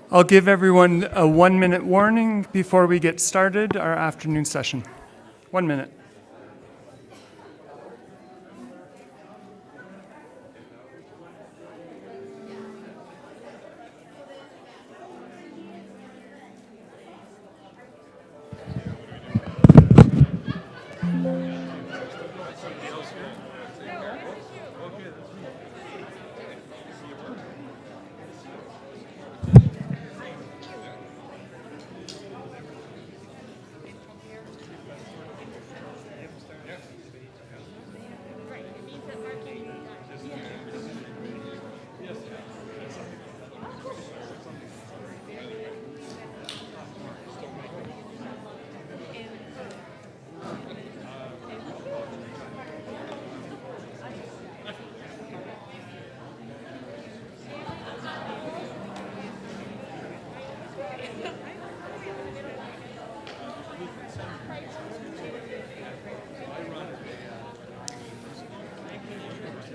I'll give everyone a 1-minute warning before we get started our afternoon session. 1 minute.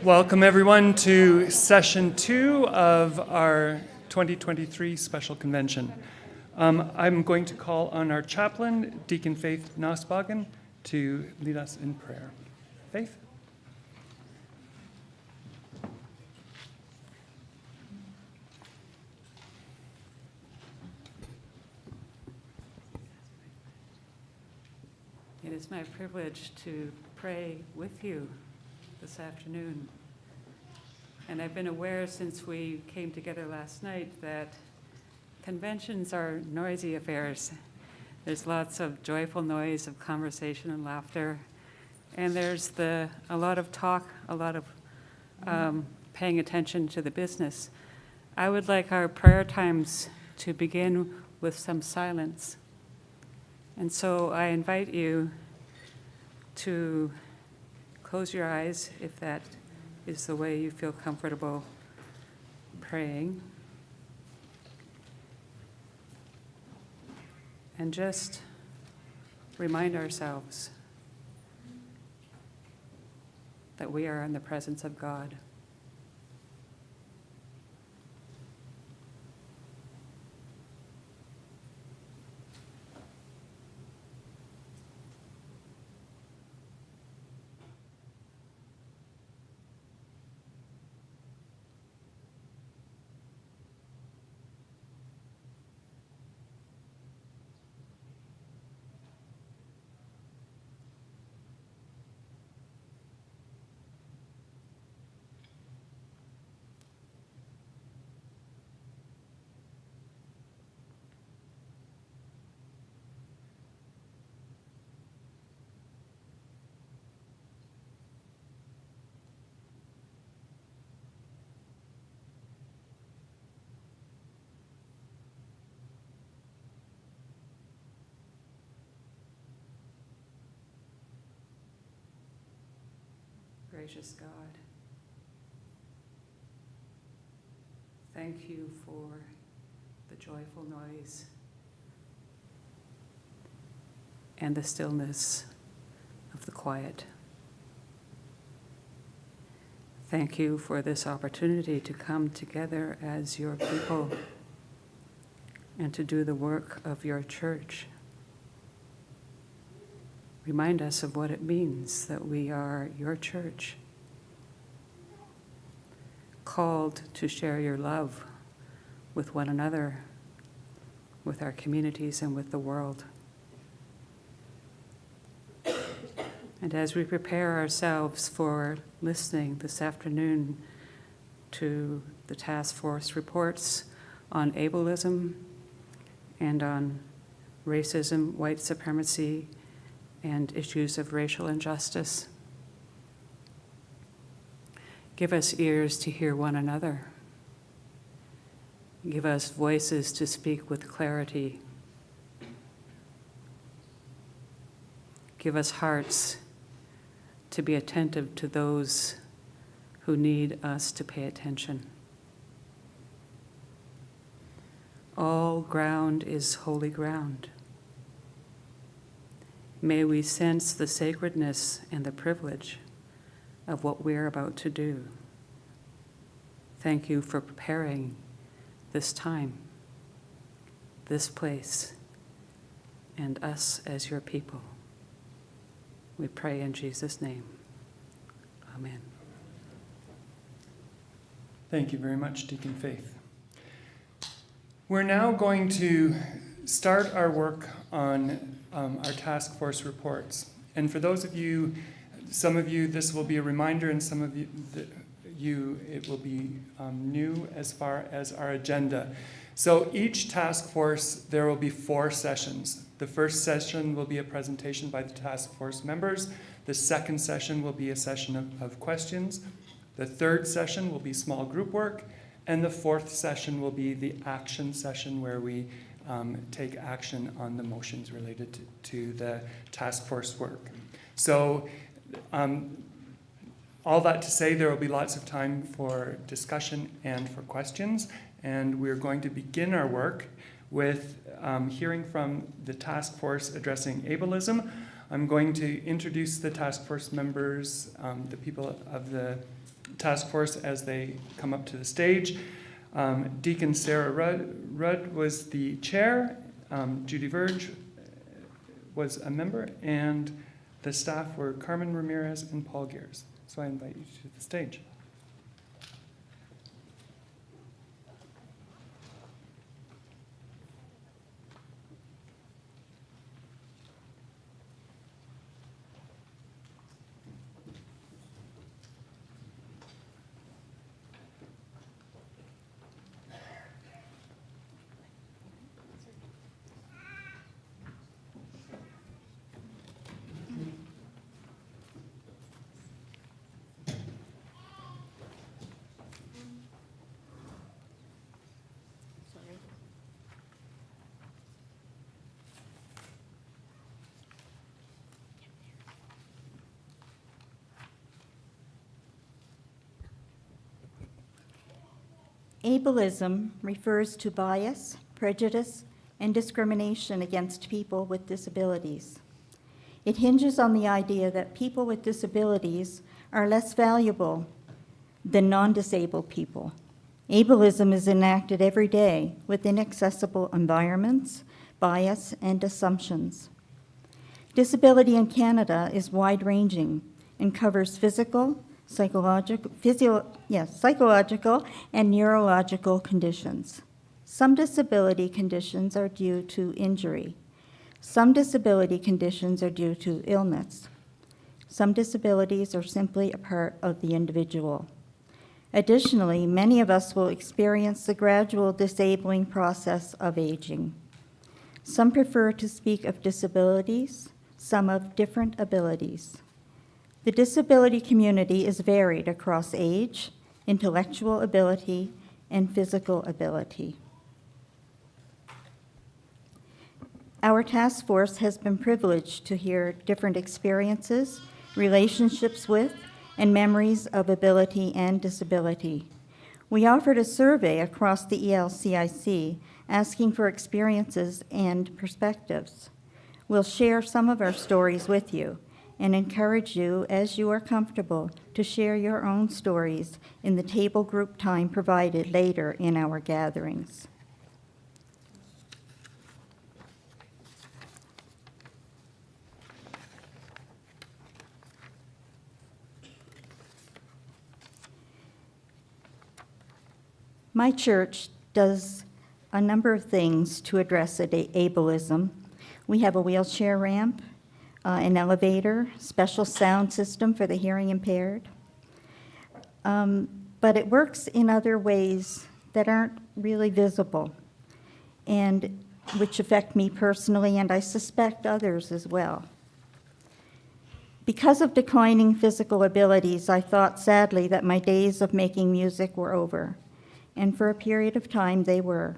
Welcome everyone to session 2 of our 2023 Special Convention. I'm going to call on our chaplain, Deacon Faith Nosbagen, to lead us in prayer. Faith? It is my privilege to pray with you this afternoon. And I've been aware since we came together last night that conventions are noisy affairs. There's lots of joyful noise of conversation and laughter. And there's a lot of talk, a lot of paying attention to the business. I would like our prayer times to begin with some silence. And so I invite you to close your eyes if that is the way you feel comfortable praying. And just remind ourselves that we are in the presence of God. Gracious God, thank you for the joyful noise and the stillness of the quiet. Thank you for this opportunity to come together as your people and to do the work of your church. Remind us of what it means that we are your church, called to share your love with one another, with our communities, and with the world. And as we prepare ourselves for listening this afternoon to the task force reports on ableism and on racism, white supremacy, and issues of racial injustice, give us ears to hear one another. Give us voices to speak with clarity. give us hearts to be attentive to those who need us to pay attention. All ground is holy ground. May we sense the sacredness and the privilege of what we're about to do. Thank you for preparing this time, this place, and us as your people. We pray in Jesus' name. Amen. Thank you very much, Deacon Faith. We're now going to start our work on our task force reports. And for those of you, some of you, this will be a reminder, and some of you, it will be new as far as our agenda. So each task force, there will be 4 sessions. The first session will be a presentation by the task force members. The second session will be a session of questions. The third session will be small group work. And the fourth session will be the action session, where we take action on the motions related to the task force work. So all that to say, there will be lots of time for discussion and for questions. And we're going to begin our work with hearing from the task force addressing ableism. I'm going to introduce the task force members, the people of the task force, as they come up to the stage. Deacon Sarah Rudd was the chair. Judy Verge was a member, and the staff were Carmen Ramirez and Paul Gears. So I invite you to the stage. Ableism refers to bias, prejudice, and discrimination against people with disabilities. It hinges on the idea that people with disabilities are less valuable than non-disabled people. Ableism is enacted every day with inaccessible environments, bias, and assumptions. Disability in Canada is wide-ranging and covers physical, psychological, and neurological conditions. Some disability conditions are due to injury. Some disability conditions are due to illness. Some disabilities are simply a part of the individual. Additionally, many of us will experience the gradual disabling process of aging. Some prefer to speak of disabilities, some of different abilities. The disability community is varied across age, intellectual ability, and physical ability. Our task force has been privileged to hear different experiences, relationships with, and memories of ability and disability. We offered a survey across the ELCIC asking for experiences and perspectives. We'll share some of our stories with you and encourage you, as you are comfortable, to share your own stories in the table group time provided later in our gatherings. My church does a number of things to address ableism. We have a wheelchair ramp, an elevator, special sound system for the hearing impaired. But it works in other ways that aren't really visible, and which affect me personally, and I suspect others as well. Because of declining physical abilities, I thought sadly that my days of making music were over, and for a period of time they were.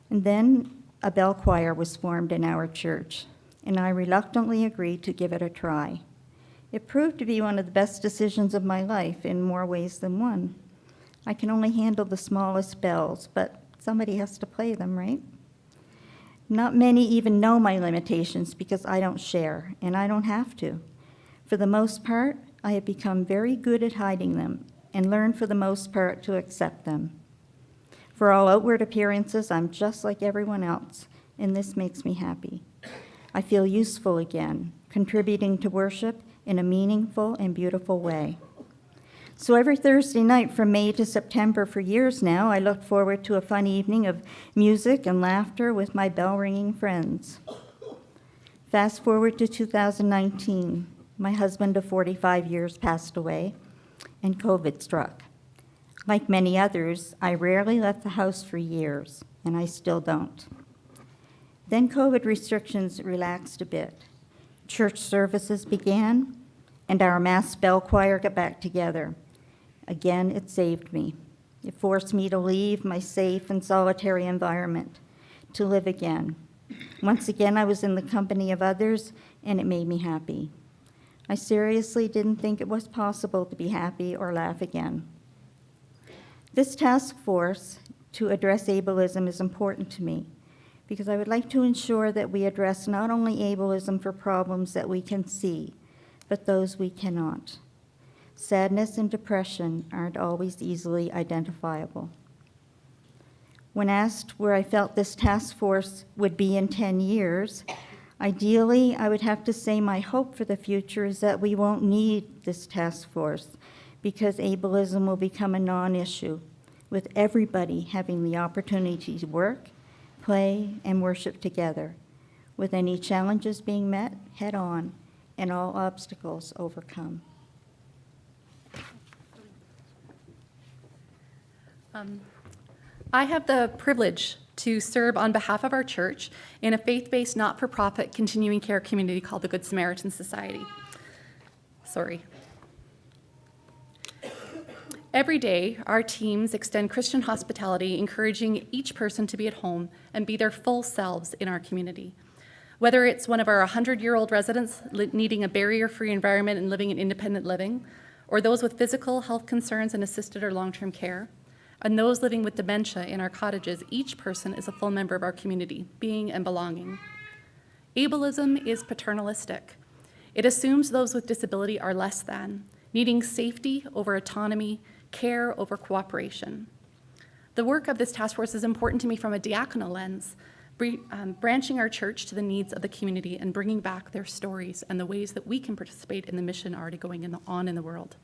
And then a bell choir was formed in our church. and I reluctantly agreed to give it a try. It proved to be one of the best decisions of my life in more ways than one. I can only handle the smallest bells, but somebody has to play them, right? Not many even know my limitations because I don't share, and I don't have to. For the most part, I have become very good at hiding them and learned for the most part to accept them. For all outward appearances, I'm just like everyone else, and this makes me happy. I feel useful again, contributing to worship in a meaningful and beautiful way. So every Thursday night from May to September for years now, I look forward to a fun evening of music and laughter with my bell-ringing friends. Fast forward to 2019. My husband of 45 years passed away, and COVID struck. Like many others, I rarely left the house for years, and I still don't. Then COVID restrictions relaxed a bit. Church services began, and our mass bell choir got back together. Again, it saved me. It forced me to leave my safe and solitary environment, to live again. Once again, I was in the company of others, and it made me happy. I seriously didn't think it was possible to be happy or laugh again. This task force to address ableism is important to me because I would like to ensure that we address not only ableism for problems that we can see, but those we cannot. Sadness and depression aren't always easily identifiable. When asked where I felt this task force would be in 10 years, ideally, I would have to say my hope for the future is that we won't need this task force because ableism will become a non-issue, with everybody having the opportunity to work, play, and worship together, with any challenges being met head-on and all obstacles overcome. I have the privilege to serve on behalf of our church in a faith-based, not-for-profit continuing care community called the Good Samaritan Society. Every day, our teams extend Christian hospitality, encouraging each person to be at home and be their full selves in our community. Whether it's one of our 100-year-old residents needing a barrier-free environment and living in independent living, or those with physical health concerns and assisted or long-term care, and those living with dementia in our cottages, each person is a full member of our community, being and belonging. Ableism is paternalistic. It assumes those with disability are less than, needing safety over autonomy, care over cooperation. The work of this task force is important to me from a diaconal lens, branching our church to the needs of the community and bringing back their stories and the ways that we can participate in the mission already going on in the world.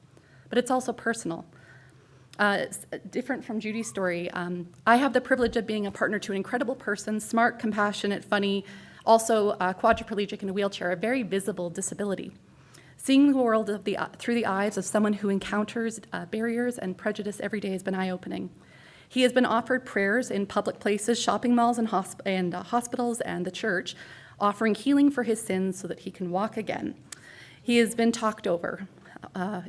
But it's also personal. Different from Judy's story, I have the privilege of being a partner to an incredible person, smart, compassionate, funny, also quadriplegic in a wheelchair, a very visible disability. Seeing the world through the eyes of someone who encounters barriers and prejudice every day has been eye-opening. He has been offered prayers in public places, shopping malls and hospitals and the church, offering healing for his sins so that he can walk again. He has been talked over,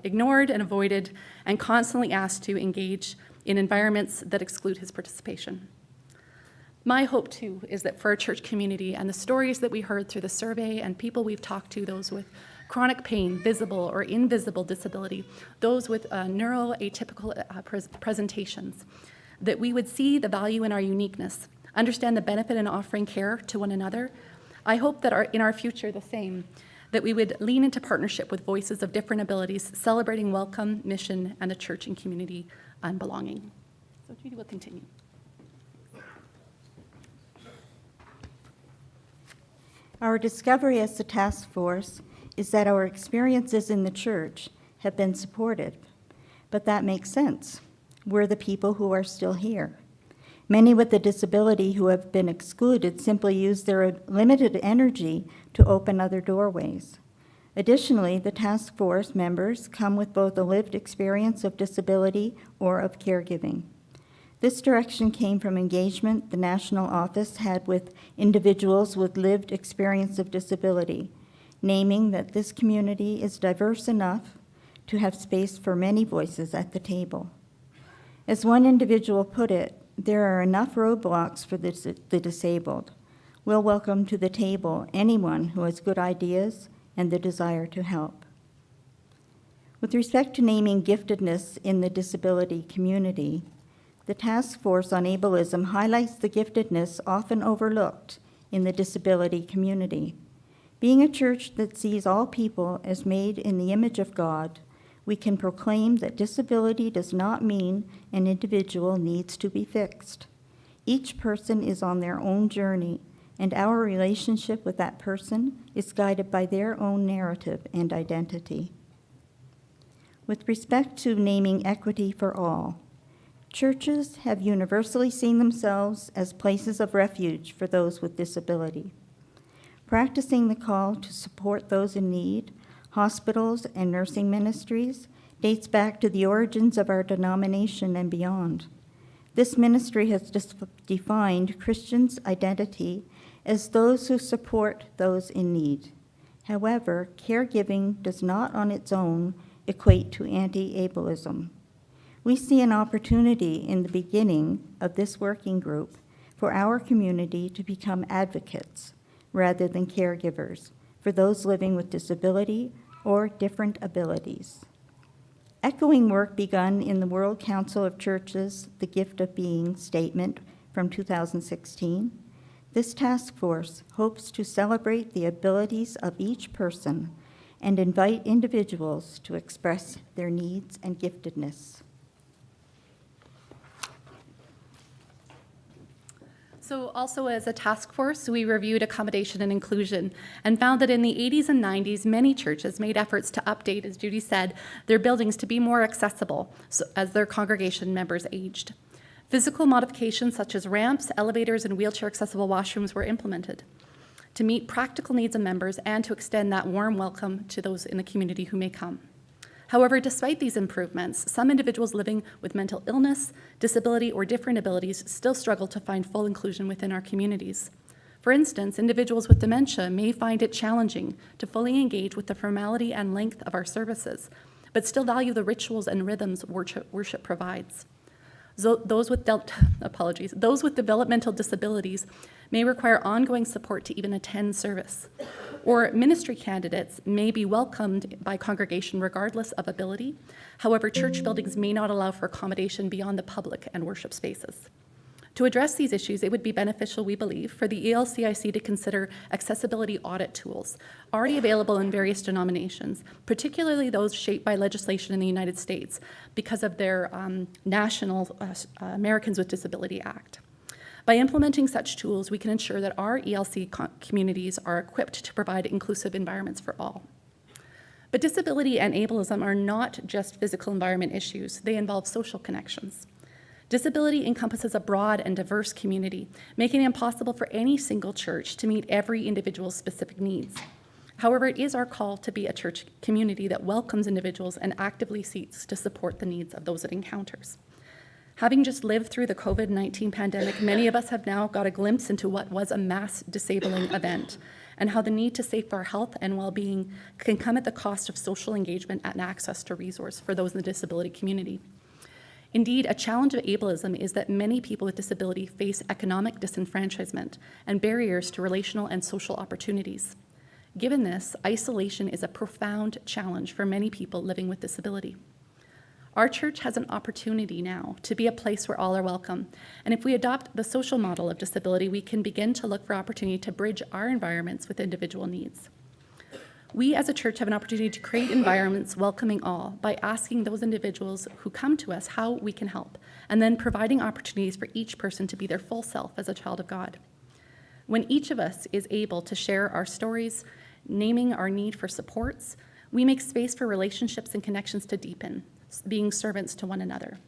ignored and avoided, and constantly asked to engage in environments that exclude his participation. My hope, too, is that for our church community and the stories that we heard through the survey and people we've talked to, those with chronic pain, visible or invisible disability, those with neuroatypical presentations, that we would see the value in our uniqueness, understand the benefit in offering care to one another. I hope that in our future the same, that we would lean into partnership with voices of different abilities, celebrating welcome, mission, and the church and community and belonging. So Judy will continue. Our discovery as the task force is that our experiences in the church have been supported, but that makes sense. We're the people who are still here. Many with a disability who have been excluded simply use their limited energy to open other doorways. Additionally, the task force members come with both a lived experience of disability or of caregiving. This direction came from engagement the national office had with individuals with lived experience of disability, naming that this community is diverse enough to have space for many voices at the table. As one individual put it, there are enough roadblocks for the disabled. We'll welcome to the table anyone who has good ideas and the desire to help. With respect to naming giftedness in the disability community, the Task Force on Ableism highlights the giftedness often overlooked in the disability community. Being a church that sees all people as made in the image of God, we can proclaim that disability does not mean an individual needs to be fixed. Each person is on their own journey, and our relationship with that person is guided by their own narrative and identity. With respect to naming equity for all, churches have universally seen themselves as places of refuge for those with disability. Practicing the call to support those in need, hospitals and nursing ministries dates back to the origins of our denomination and beyond. This ministry has defined Christians' identity as those who support those in need. However, caregiving does not on its own equate to anti-ableism. We see an opportunity in the beginning of this working group for our community to become advocates rather than caregivers for those living with disability or different abilities. Echoing work begun in the World Council of Churches' The Gift of Being statement from 2016, this task force hopes to celebrate the abilities of each person and invite individuals to express their needs and giftedness. So also as a task force, we reviewed accommodation and inclusion and found that in the 80s and 90s, many churches made efforts to update, as Judy said, their buildings to be more accessible as their congregation members aged. Physical modifications such as ramps, elevators, and wheelchair-accessible washrooms were implemented to meet practical needs of members and to extend that warm welcome to those in the community who may come. However, despite these improvements, some individuals living with mental illness, disability, or different abilities still struggle to find full inclusion within our communities. For instance, individuals with dementia may find it challenging to fully engage with the formality and length of our services, but still value the rituals and rhythms worship provides. Those with developmental disabilities may require ongoing support to even attend service. Or ministry candidates may be welcomed by congregation regardless of ability. However, church buildings may not allow for accommodation beyond the public and worship spaces. To address these issues, it would be beneficial, we believe, for the ELCIC to consider accessibility audit tools already available in various denominations, particularly those shaped by legislation in the United States because of their National Americans with Disability Act. By implementing such tools, we can ensure that our ELC communities are equipped to provide inclusive environments for all. But disability and ableism are not just physical environment issues, they involve social connections. Disability encompasses a broad and diverse community, making it impossible for any single church to meet every individual's specific needs. However, it is our call to be a church community that welcomes individuals and actively seeks to support the needs of those it encounters. Having just lived through the COVID-19 pandemic, many of us have now got a glimpse into what was a mass disabling event and how the need to safeguard health and well-being can come at the cost of social engagement and access to resource for those in the disability community. Indeed, a challenge of ableism is that many people with disability face economic disenfranchisement and barriers to relational and social opportunities. Given this, isolation is a profound challenge for many people living with disability. Our church has an opportunity now to be a place where all are welcome. And if we adopt the social model of disability, we can begin to look for opportunity to bridge our environments with individual needs. We as a church have an opportunity to create environments welcoming all by asking those individuals who come to us how we can help, and then providing opportunities for each person to be their full self as a child of God. When each of us is able to share our stories, naming our need for supports, we make space for relationships and connections to deepen, being servants to one another.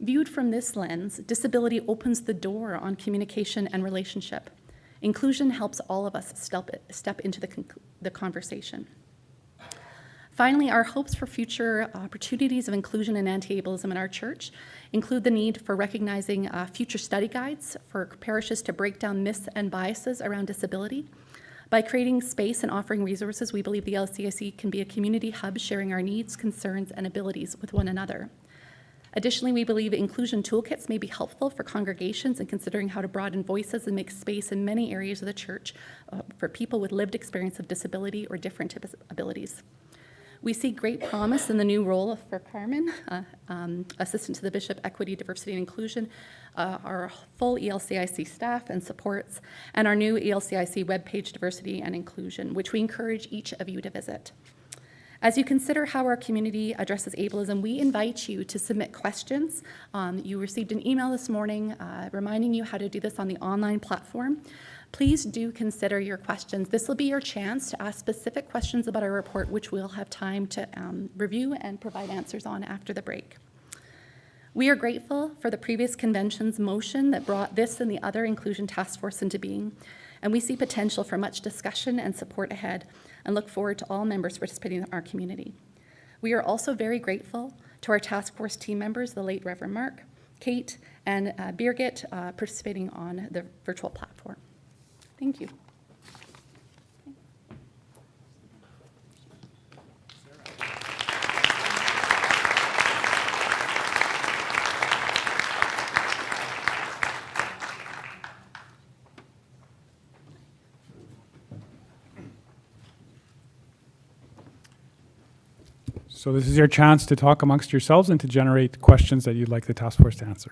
Viewed from this lens, disability opens the door on communication and relationship. Inclusion helps all of us step into the conversation. Finally, our hopes for future opportunities of inclusion and anti-ableism in our church include the need for recognizing future study guides for parishes to break down myths and biases around disability. By creating space and offering resources, we believe the ELCIC can be a community hub sharing our needs, concerns, and abilities with one another. Additionally, we believe inclusion toolkits may be helpful for congregations in considering how to broaden voices and make space in many areas of the church for people with lived experience of disability or different abilities. We see great promise in the new role for Carmen, Assistant to the Bishop, Equity, Diversity, and Inclusion, our full ELCIC staff and supports, and our new ELCIC webpage, Diversity and Inclusion, which we encourage each of you to visit. As you consider how our community addresses ableism, we invite you to submit questions. You received an email this morning reminding you how to do this on the online platform. Please do consider your questions. This will be your chance to ask specific questions about our report, which we'll have time to review and provide answers on after the break. We are grateful for the previous convention's motion that brought this and the other inclusion task force into being, and we see potential for much discussion and support ahead and look forward to all members participating in our community. We are also very grateful to our task force team members, the late Reverend Mark, Kate, and Birgit participating on the virtual platform. Thank you. So this is your chance to talk amongst yourselves and to generate questions that you'd like the task force to answer.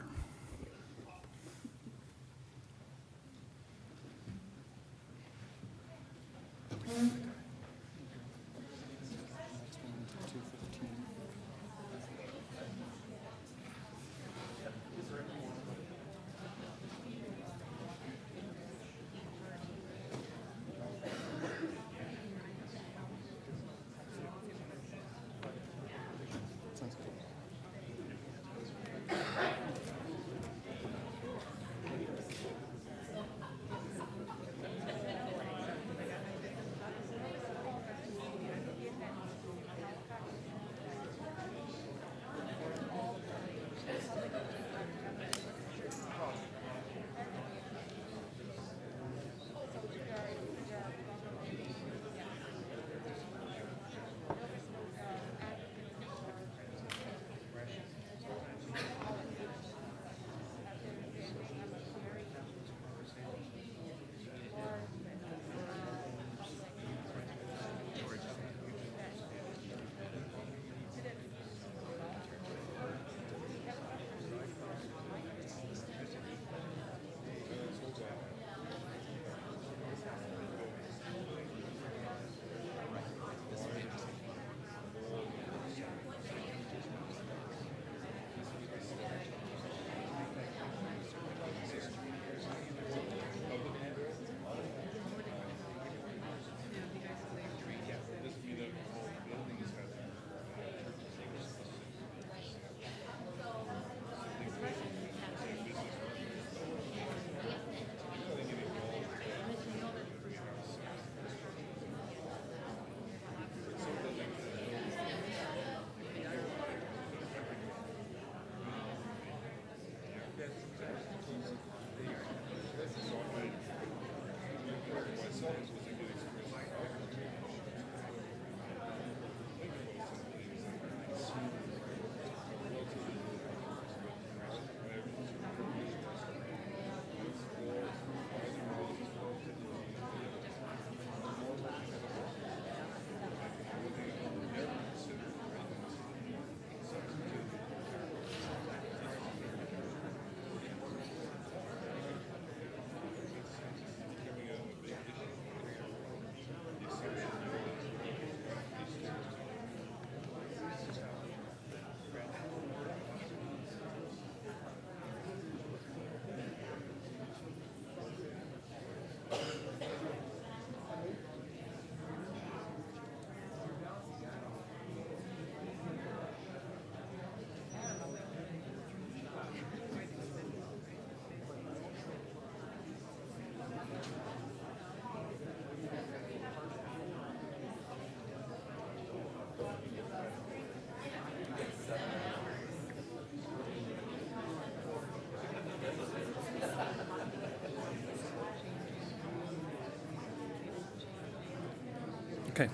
Okay.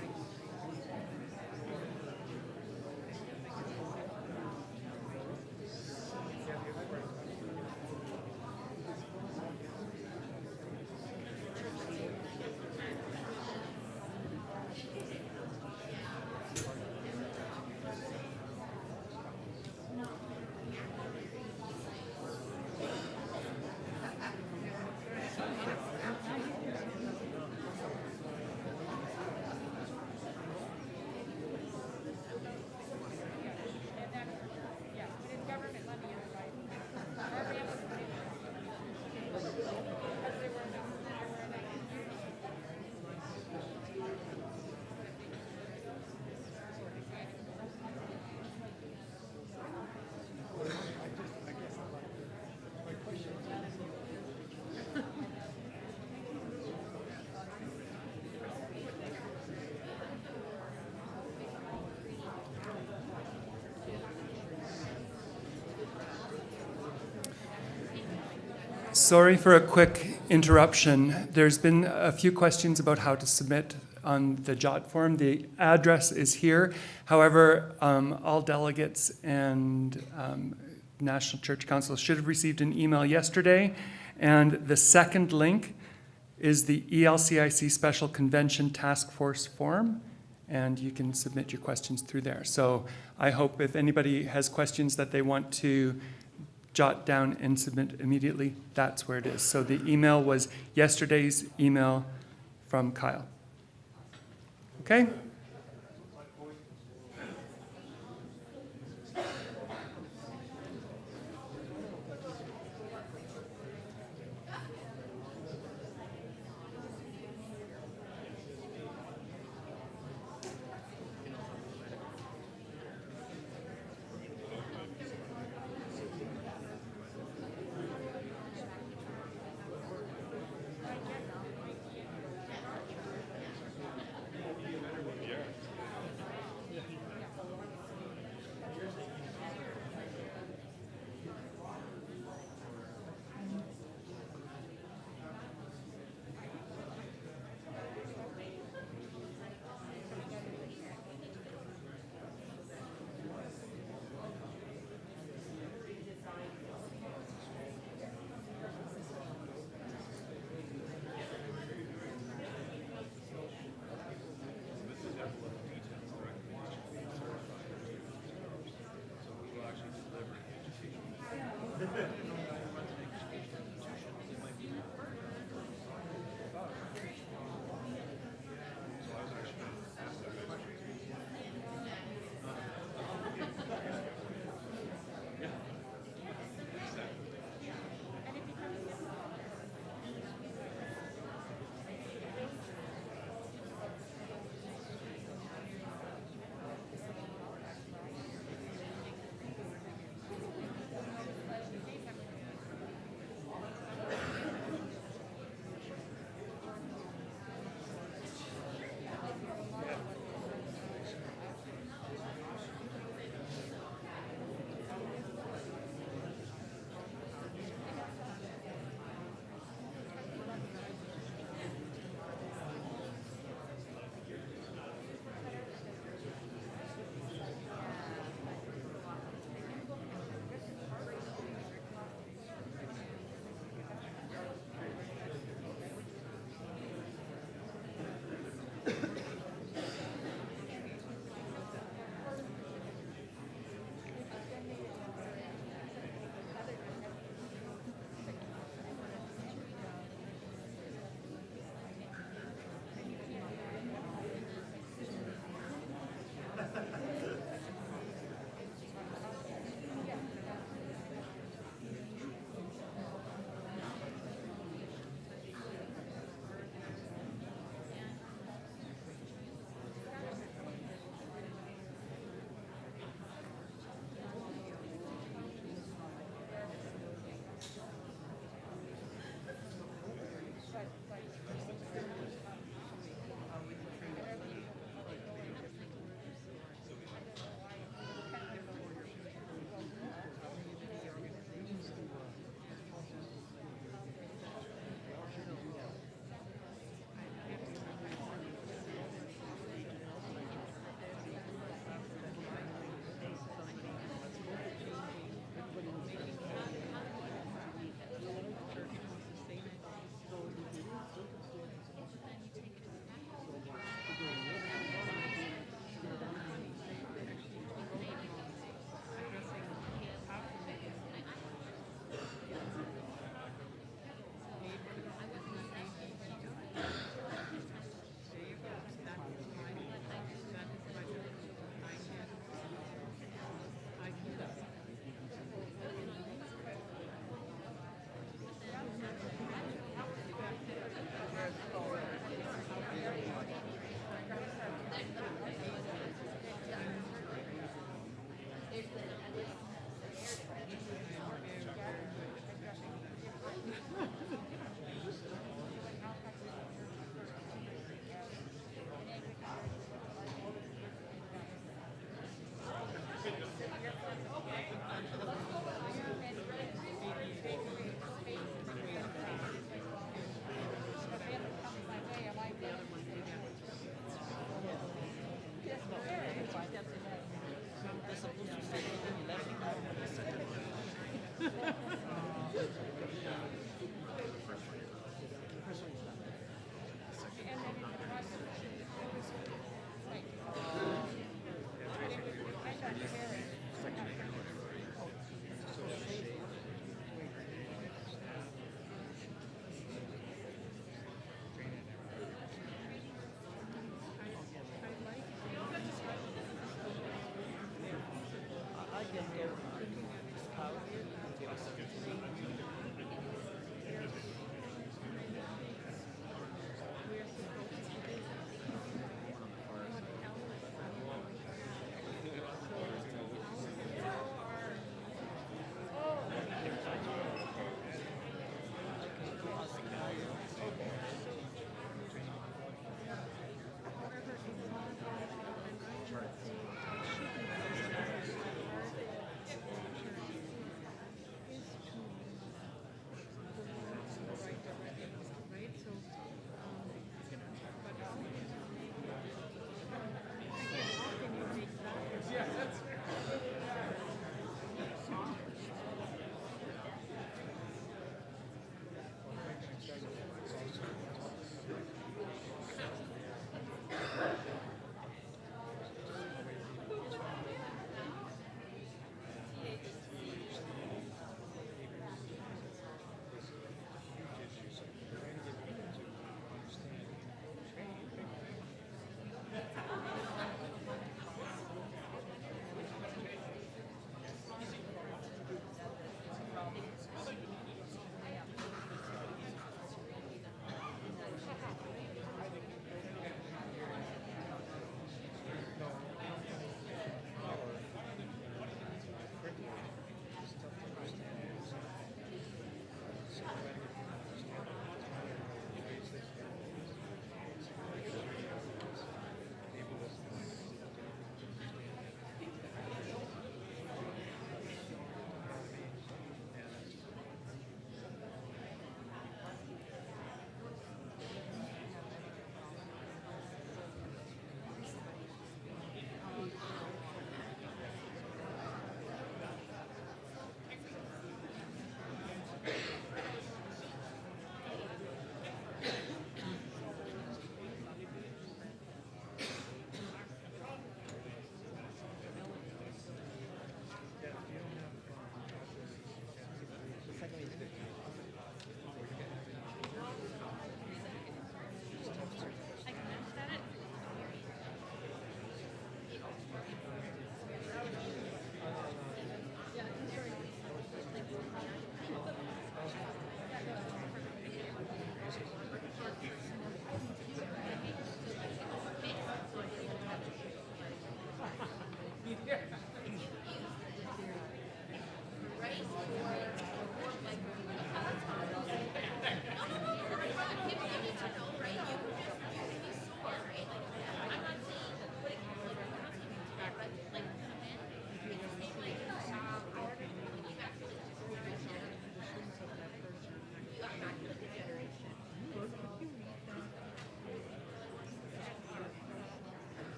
Sorry for a quick interruption. There's been a few questions about how to submit on the JOT form. The address is here. However, all delegates and National Church Council should have received an email yesterday. And the second link is the ELCIC Special Convention Task Force form. And you can submit your questions through there. So I hope if anybody has questions that they want to jot down and submit immediately, that's where it is. So the email was yesterday's email from Kyle. Okay?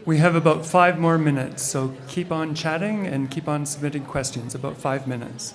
We have about 5 more minutes, so keep on chatting and keep on submitting questions, about 5 minutes.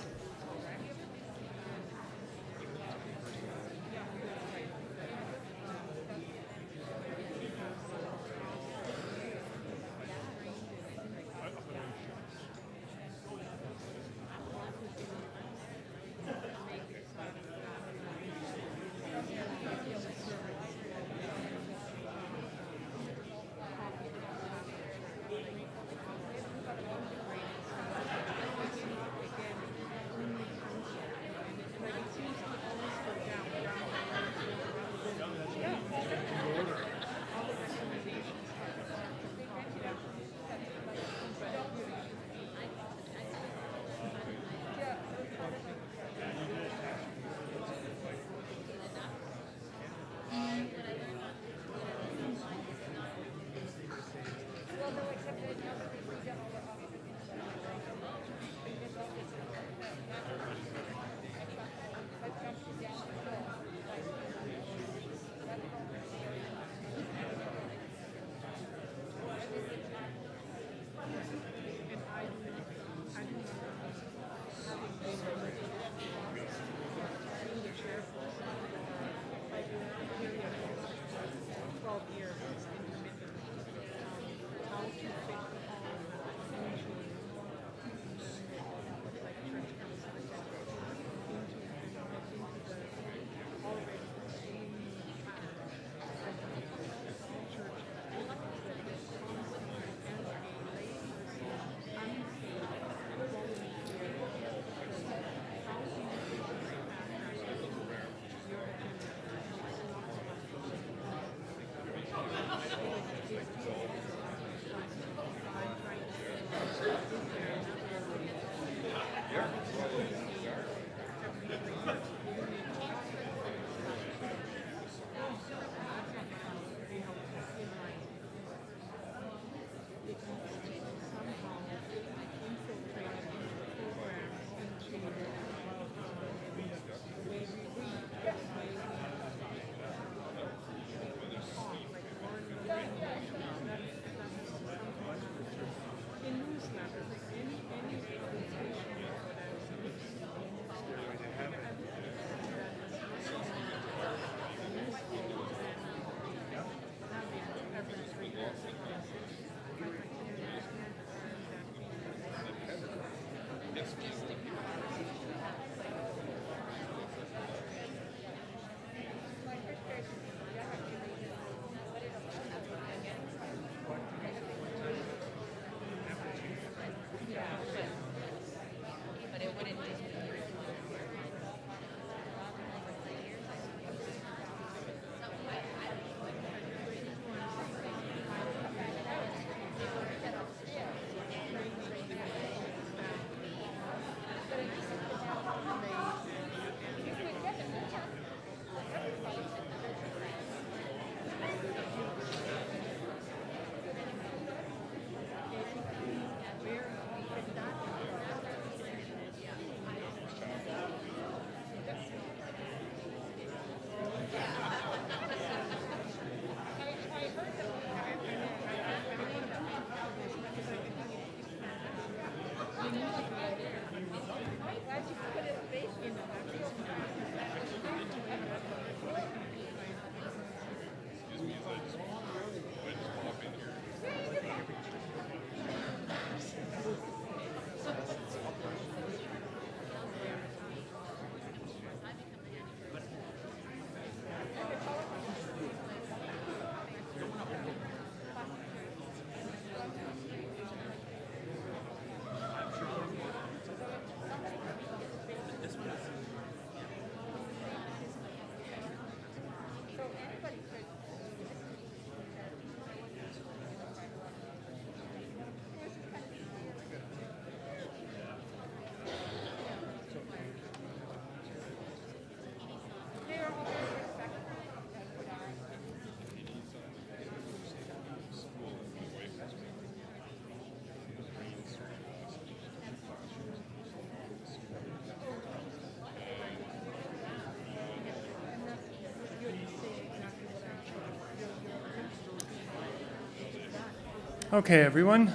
Okay, everyone.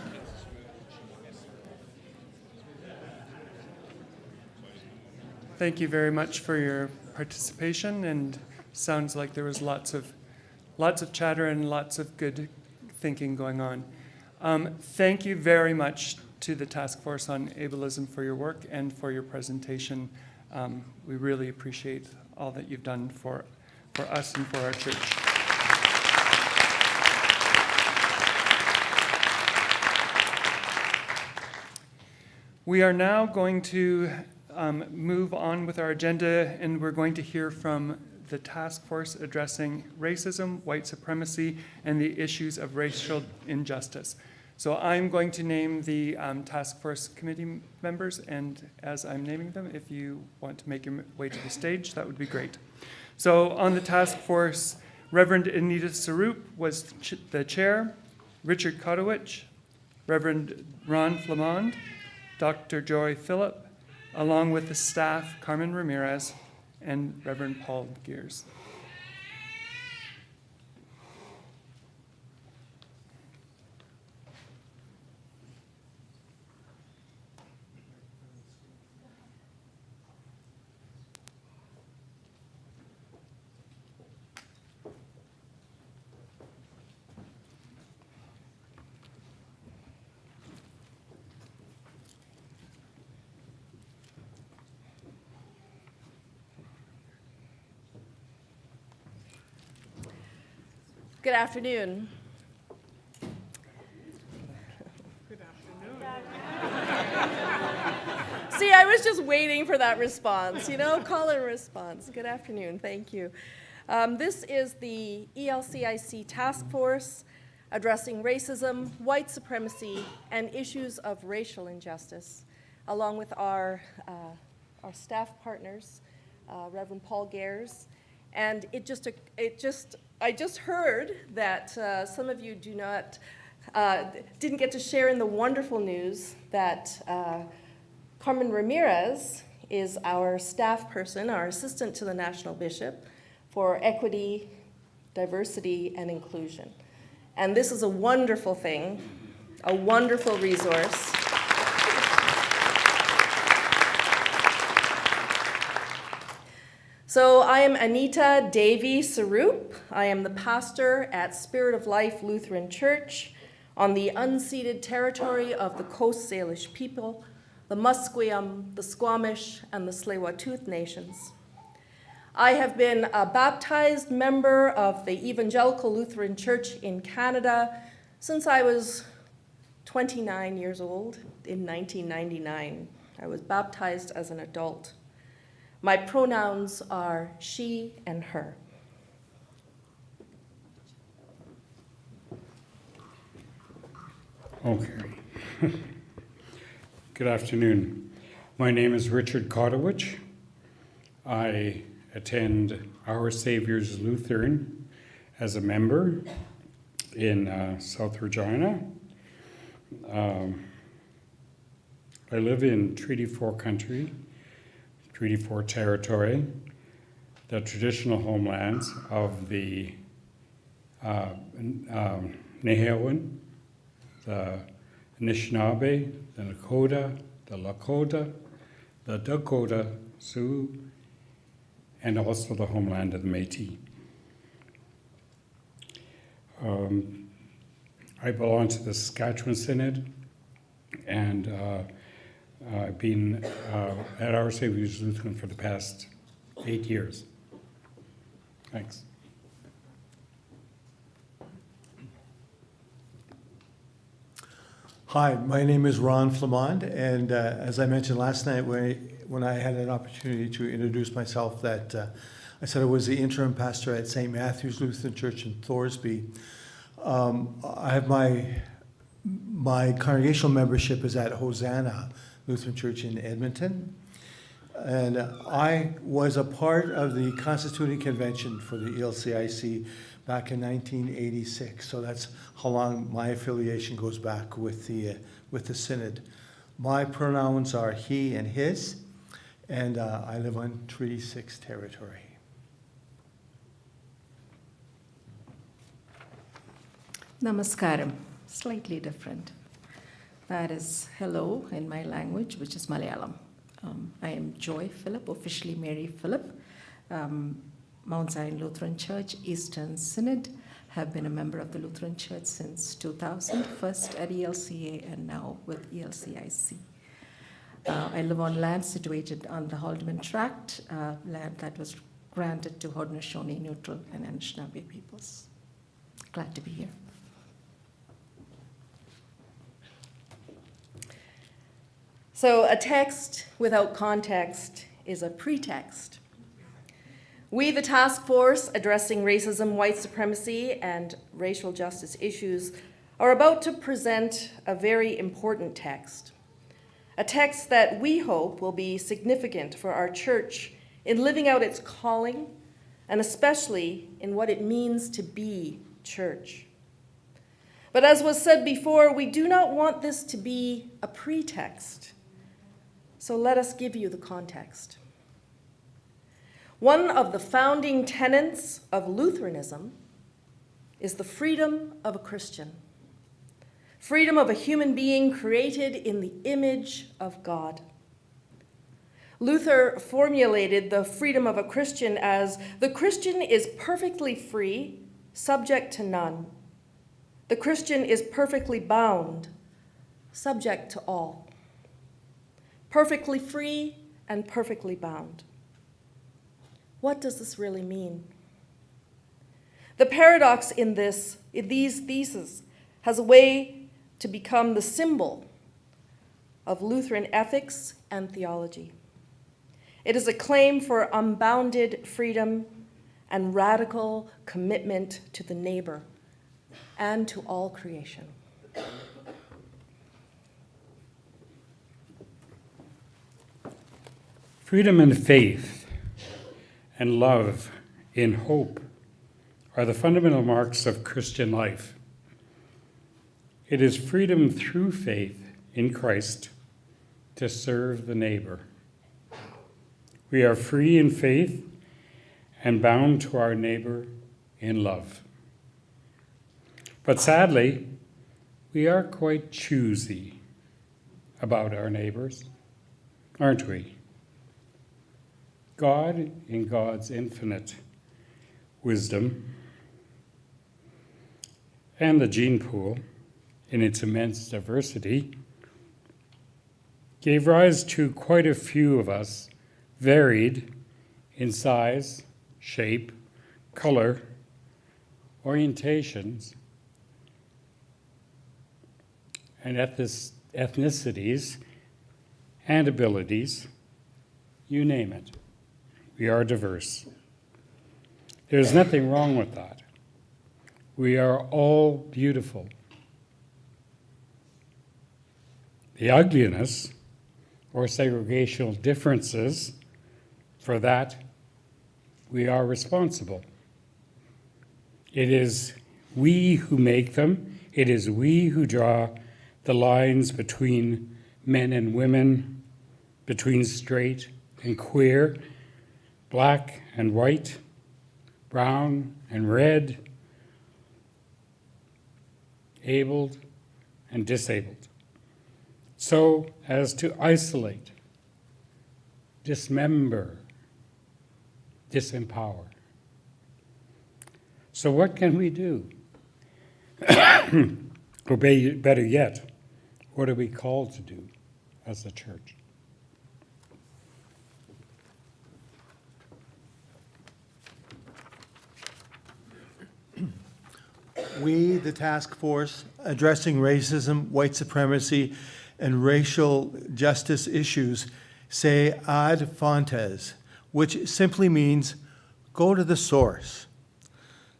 Thank you very much for your participation, and sounds like there was lots of chatter and lots of good thinking going on. Thank you very much to the Task Force on Ableism for your work and for your presentation. We really appreciate all that you've done for us and for our church. We are now going to move on with our agenda, and we're going to hear from the task force addressing racism, white supremacy, and the issues of racial injustice. So I'm going to name the task force committee members, and as I'm naming them, if you want to make your way to the stage, that would be great. So on the task force, Reverend Anita Sarup was the chair, Richard Kotowich, Reverend Ron Flamond, Dr. Joy Phillip, along with the staff, Carmen Ramirez and Reverend Paul Gears. Good afternoon. See, I was just waiting for that response, call and response. Good afternoon, thank you. This is the ELCIC Task Force addressing racism, white supremacy, and issues of racial injustice, along with our staff partners, Reverend Paul Gears. And I just heard that some of you didn't get to share in the wonderful news that Carmen Ramirez is our staff person, our assistant to the National Bishop for Equity, Diversity, and Inclusion. And this is a wonderful thing, a wonderful resource. So I am Anita Davy Sarup. I am the pastor at Spirit of Life Lutheran Church on the unceded territory of the Coast Salish people, the Musqueam, the Squamish, and the Tsleil-Waututh nations. I have been a baptized member of the Evangelical Lutheran Church in Canada since I was 29 years old in 1999. I was baptized as an adult. My pronouns are she and her. Okay. Good afternoon. My name is Richard Kotowich. I attend Our Savior's Lutheran as a member in South Regina. I live in Treaty 4 country, Treaty 4 territory, the traditional homelands of the Nehewin, the Anishinaabe, the Nakota, the Lakota, the Dakota, Sioux, and also the homeland of the Métis. I belong to the Saskatchewan Synod, and I've been at Our Savior's Lutheran for the past 8 years. Thanks. Hi, my name is Ron Flamond, and as I mentioned last night when I had an opportunity to introduce myself, that I said I was the interim pastor at St. Matthew's Lutheran Church in Thorsby. I have my congregational membership is at Hosanna Lutheran Church in Edmonton, and I was a part of the Constituting Convention for the ELCIC back in 1986. So that's how long my affiliation goes back with the Synod. My pronouns are he and his, and I live on Treaty 6 territory. Namaskaram. slightly different. That is hello in my language, which is Malayalam. I am Joy Philip, officially Mary Philip, Mount Zion Lutheran Church, Eastern Synod. Have been a member of the Lutheran Church since 2000, first at ELCA and now with ELCIC. I live on land situated on the Haldeman Tract, land that was granted to Haudenosaunee, Neutral, and Anishinaabe peoples. Glad to be here. So a text without context is a pretext. We, the task force addressing racism, white supremacy, and racial justice issues, are about to present a very important text. A text that we hope will be significant for our church in living out its calling, and especially in what it means to be church. But as was said before, we do not want this to be a pretext. So let us give you the context. One of the founding tenets of Lutheranism is the freedom of a Christian, freedom of a human being created in the image of God. Luther formulated the freedom of a Christian as the Christian is perfectly free, subject to none. The Christian is perfectly bound, subject to all. Perfectly free and perfectly bound. What does this really mean? The paradox in these theses has a way to become the symbol of Lutheran ethics and theology. It is a claim for unbounded freedom and radical commitment to the neighbor and to all creation. Freedom in faith and love in hope are the fundamental marks of Christian life. It is freedom through faith in Christ to serve the neighbor. We are free in faith and bound to our neighbor in love. But sadly, we are quite choosy about our neighbors, aren't we? God, in God's infinite wisdom, and the gene pool, in its immense diversity, gave rise to quite a few of us, varied in size, shape, color, orientations, and ethnicities and abilities, you name it. We are diverse. There's nothing wrong with that. We are all beautiful. The ugliness or segregational differences, for that, we are responsible. It is we who make them. It is we who draw the lines between men and women, between straight and queer, black and white, brown and red, abled and disabled, so as to isolate, dismember, disempower. So what can we do? Or better yet, what are we called to do as a church? We, the task force addressing racism, white supremacy, and racial justice issues, say ad fontes, which simply means go to the source.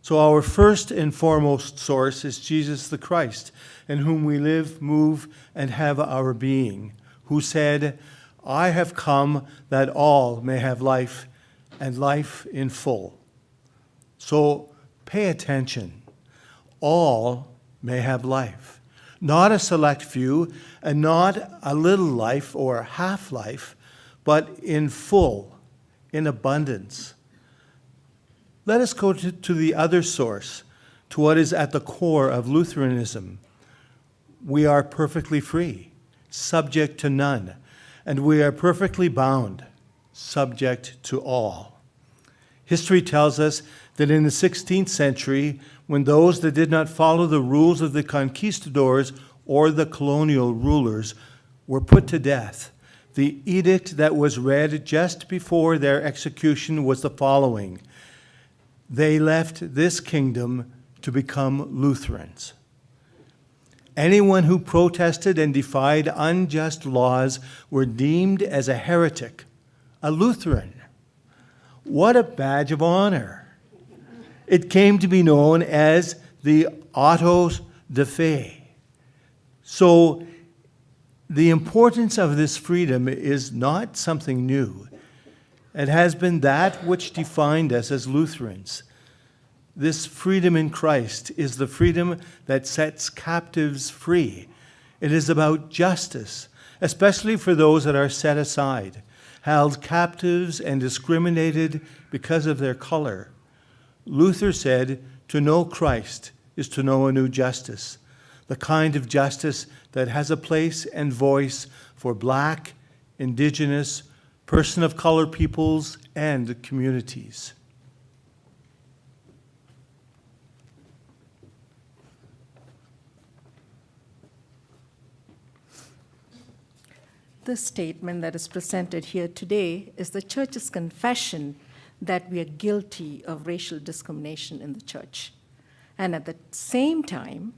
So our first and foremost source is Jesus the Christ, in whom we live, move, and have our being, who said, I have come that all may have life, and life in full. So pay attention. All may have life, not a select few, and not a little life or half life, but in full, in abundance. Let us go to the other source, to what is at the core of Lutheranism, we are perfectly free, subject to none, and we are perfectly bound, subject to all. History tells us that in the 16th century, when those that did not follow the rules of the conquistadors or the colonial rulers were put to death, the edict that was read just before their execution was the following: they left this kingdom to become Lutherans. Anyone who protested and defied unjust laws were deemed as a heretic, a Lutheran. What a badge of honor! It came to be known as the autos de fe. So the importance of this freedom is not something new. It has been that which defined us as Lutherans. This freedom in Christ is the freedom that sets captives free. It is about justice, especially for those that are set aside, held captives and discriminated because of their color. Luther said, to know Christ is to know a new justice, the kind of justice that has a place and voice for Black, Indigenous, person of color peoples, and communities. The statement that is presented here today is the Church's confession that we are guilty of racial discrimination in the Church, and at the same time,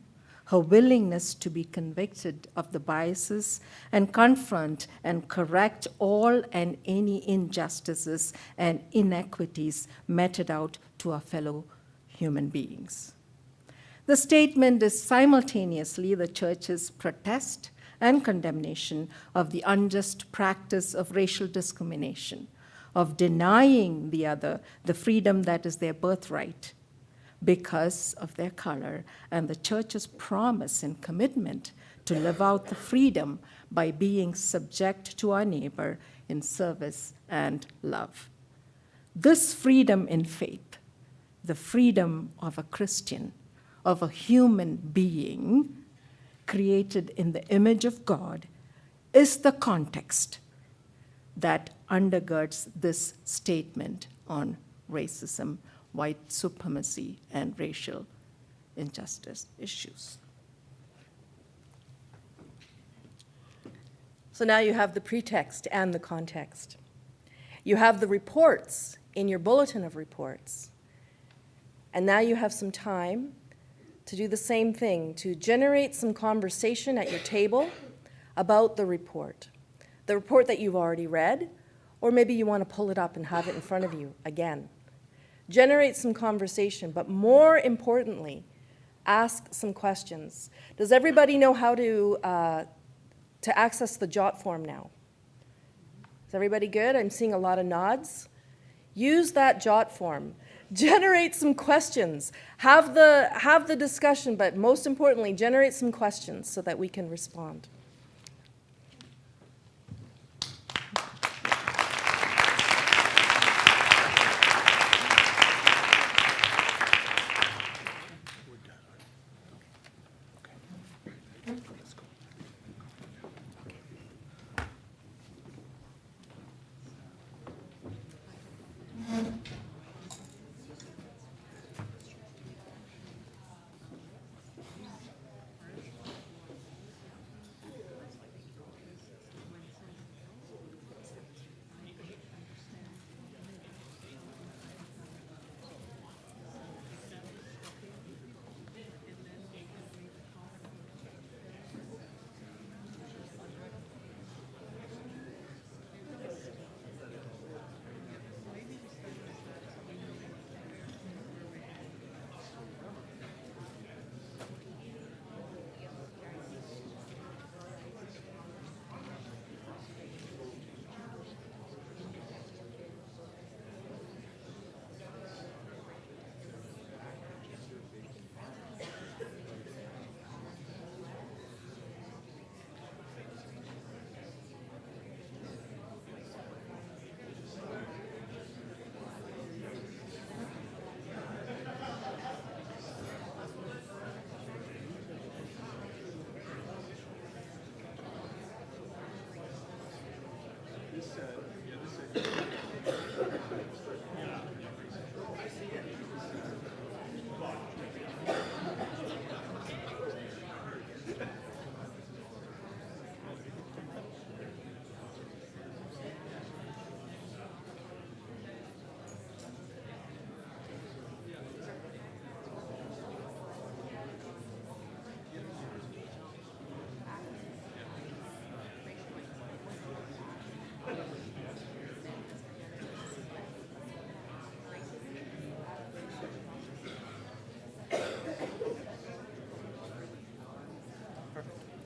her willingness to be convicted of the biases and confront and correct all and any injustices and inequities meted out to our fellow human beings. The statement is simultaneously the Church's protest and condemnation of the unjust practice of racial discrimination, of denying the other the freedom that is their birthright because of their color, and the Church's promise and commitment to live out the freedom by being subject to our neighbor in service and love. This freedom in faith, the freedom of a Christian, of a human being, created in the image of God, is the context that undergirds this statement on racism, white supremacy, and racial injustice issues. So now you have the pretext and the context. You have the reports in your bulletin of reports. And now you have some time to do the same thing, to generate some conversation at your table about the report that you've already read, or maybe you want to pull it up and have it in front of you again. Generate some conversation, but more importantly, ask some questions. Does everybody know how to access the jot form now? Is everybody good? I'm seeing a lot of nods. Use that jot form. Generate some questions. Have the discussion, but most importantly, generate some questions so that we can respond.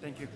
Thank you.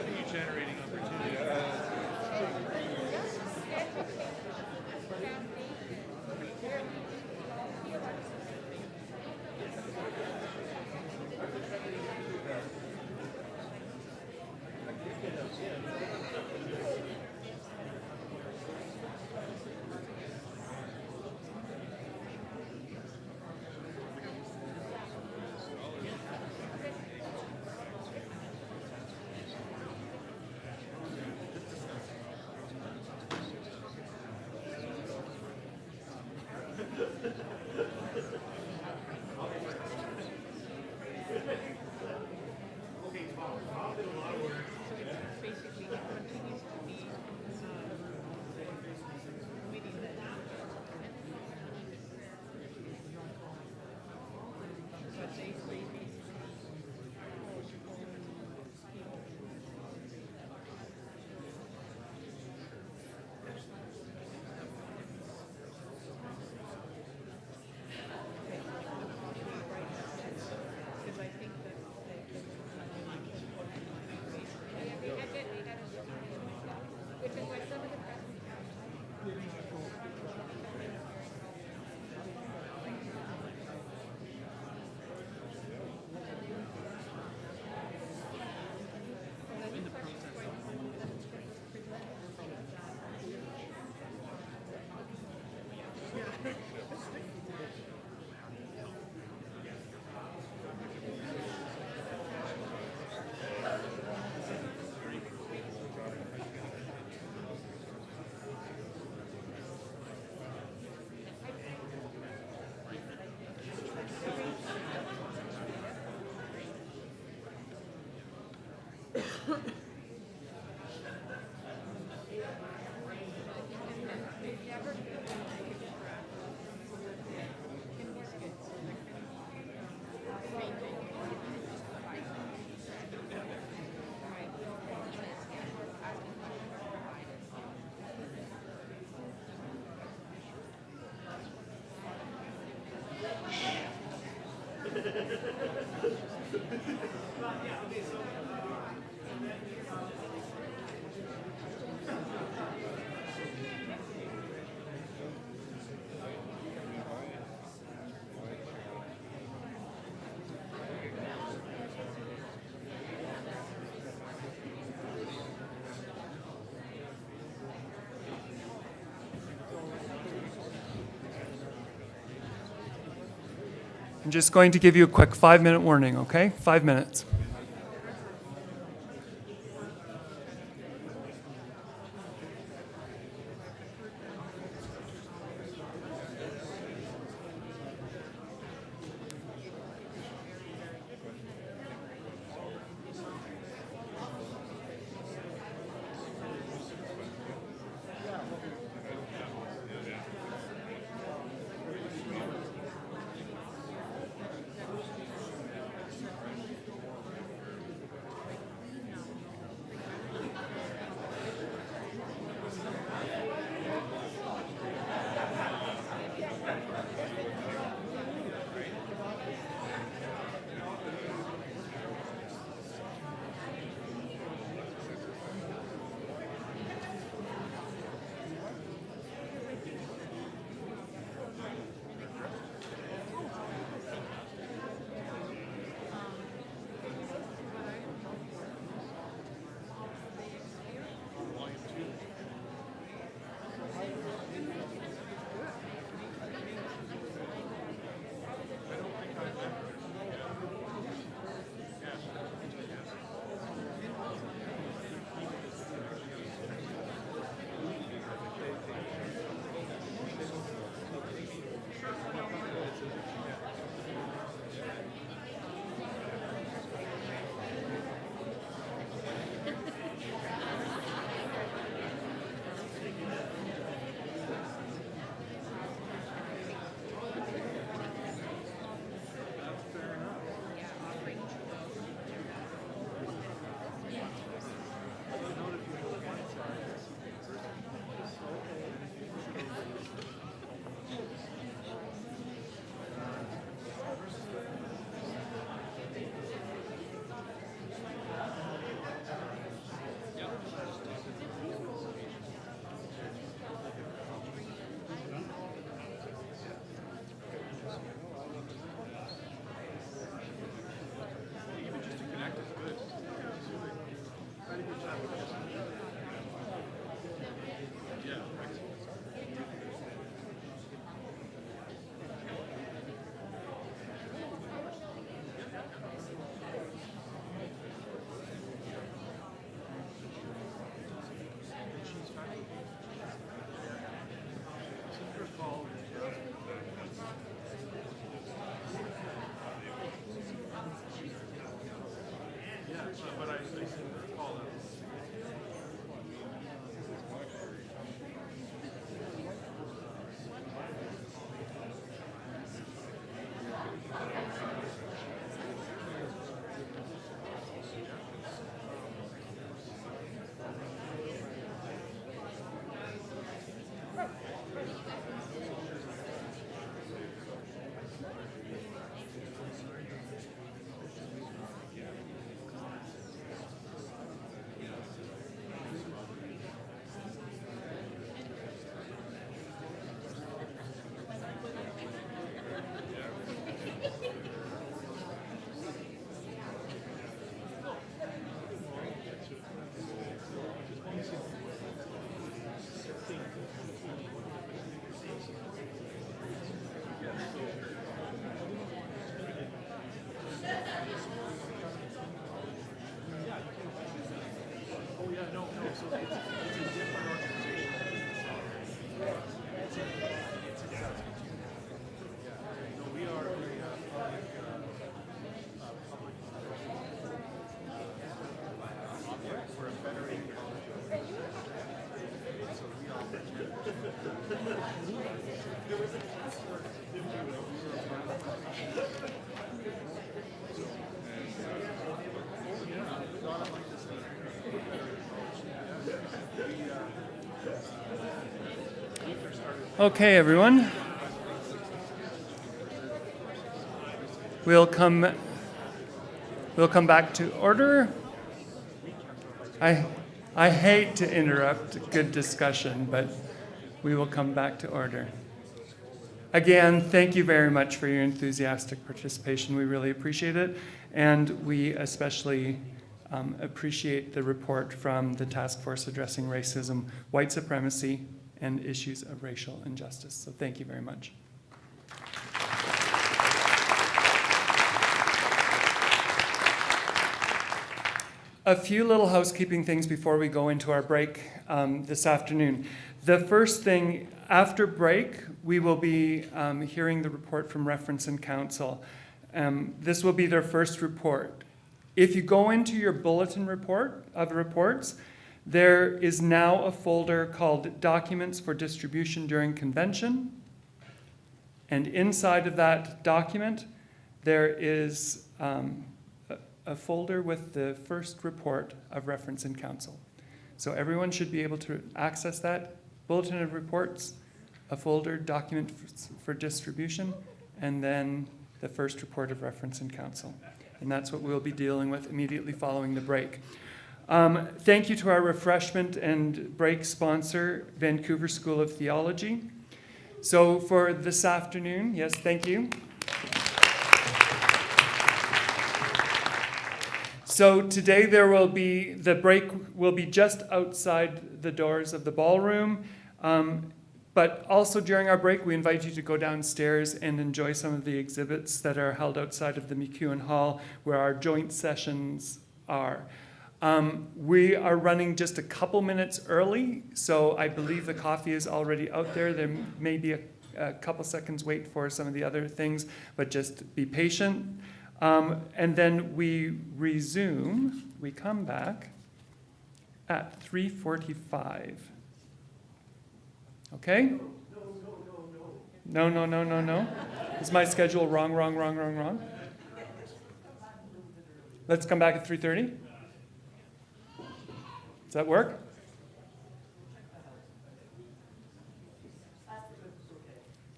revenue-generating opportunity. I'm just going to give you a quick 5-minute warning, okay? 5 minutes. Okay, everyone. We'll come back to order. I hate to interrupt good discussion, but we will come back to order. Again, thank you very much for your enthusiastic participation. We really appreciate it, and we especially appreciate the report from the Task Force Addressing Racism, White Supremacy, and Issues of Racial Injustice. So thank you very much. A few little housekeeping things before we go into our break this afternoon. The first thing, after break, we will be hearing the report from Reference and Council. This will be their first report. If you go into your bulletin report of reports, there is now a folder called Documents for Distribution During Convention. And inside of that document, there is a folder with the first report of Reference and Council. So everyone should be able to access that. Bulletin of Reports, a folder, Document for Distribution, and then the first report of Reference and Council. And that's what we'll be dealing with immediately following the break. Thank you to our refreshment and break sponsor, Vancouver School of Theology. So for this afternoon, yes, thank you. So today the break will be just outside the doors of the ballroom. But also during our break, we invite you to go downstairs and enjoy some of the exhibits that are held outside of the McEwen Hall, where our joint sessions are. We are running just a couple minutes early, so I believe the coffee is already out there. There may be a couple seconds wait for some of the other things, but just be patient. And then we resume, we come back at 3:45. Okay? No. Is my schedule wrong? Let's come back at 3:30. Does that work?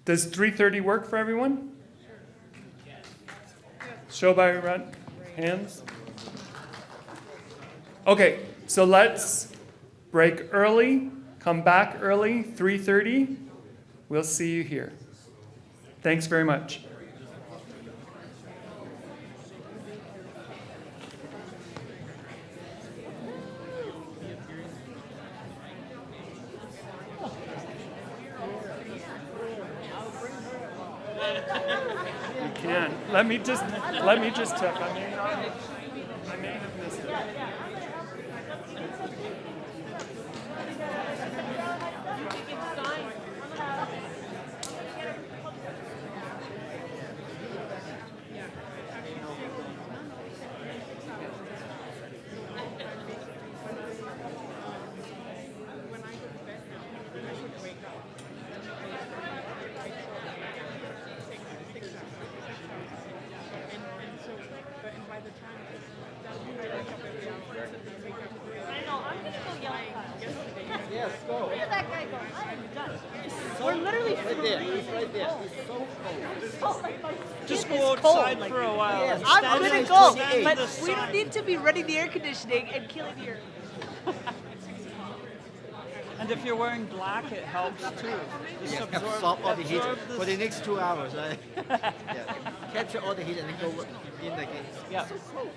Does 3:30 work for everyone? Show by hands. Okay, so let's break early, come back early, 3:30. We'll see you here. Thanks very much. Let me just check. I may have missed it. Just go outside for a while. I'm gonna go, but we don't need to be running the air conditioning and killing your. And if you're wearing black, it helps too. Just absorb all the heat for the next 2 hours, right? Yeah. Capture all the heat and then go in again. Yeah. So cold.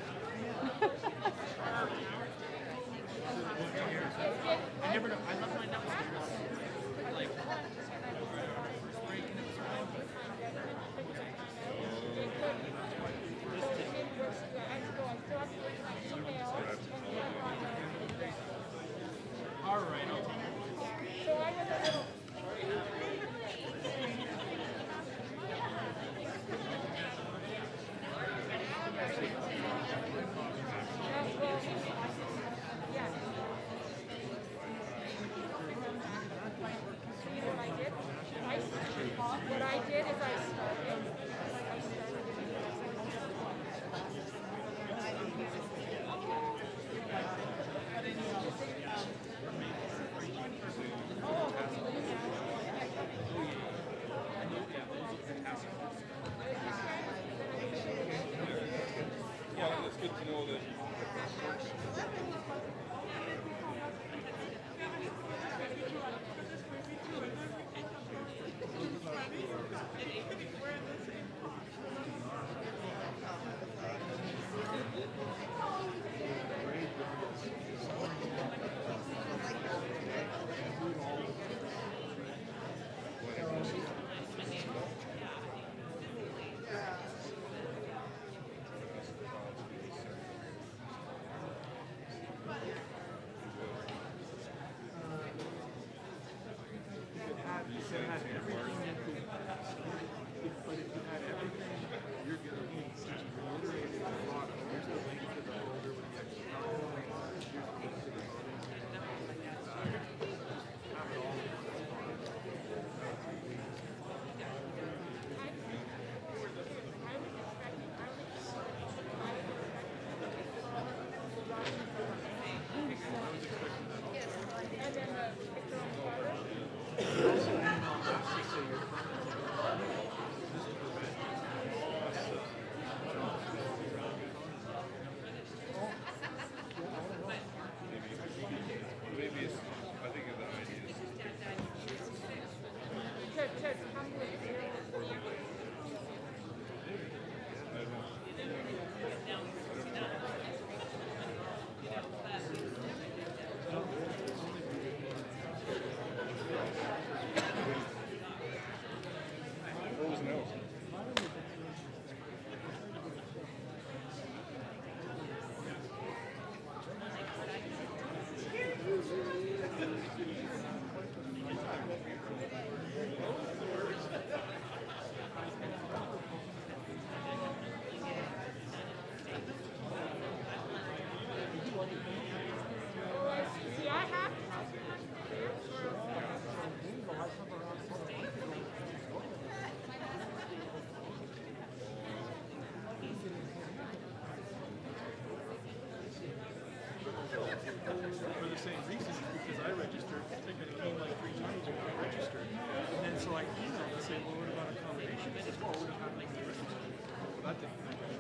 For the same reason, because I registered, I think it came like 3 times when I registered. And then so I emailed and said, well, what about accommodation? They said, oh, it would have happened when you registered. Well, that didn't happen.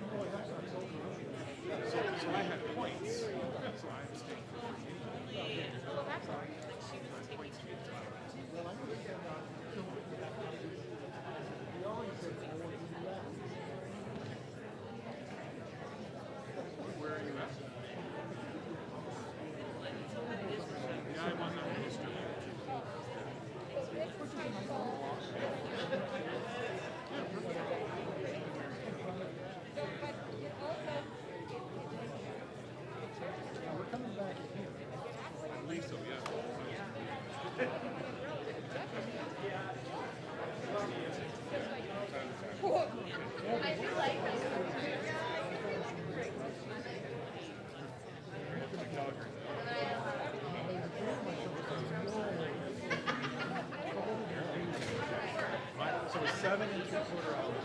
So I had points, so I abstained. Well, that's all right. Where are you at? Yeah, I was on register. We're coming back here. I believe so, yeah. So it's 7 3/4 hours.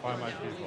Find my people.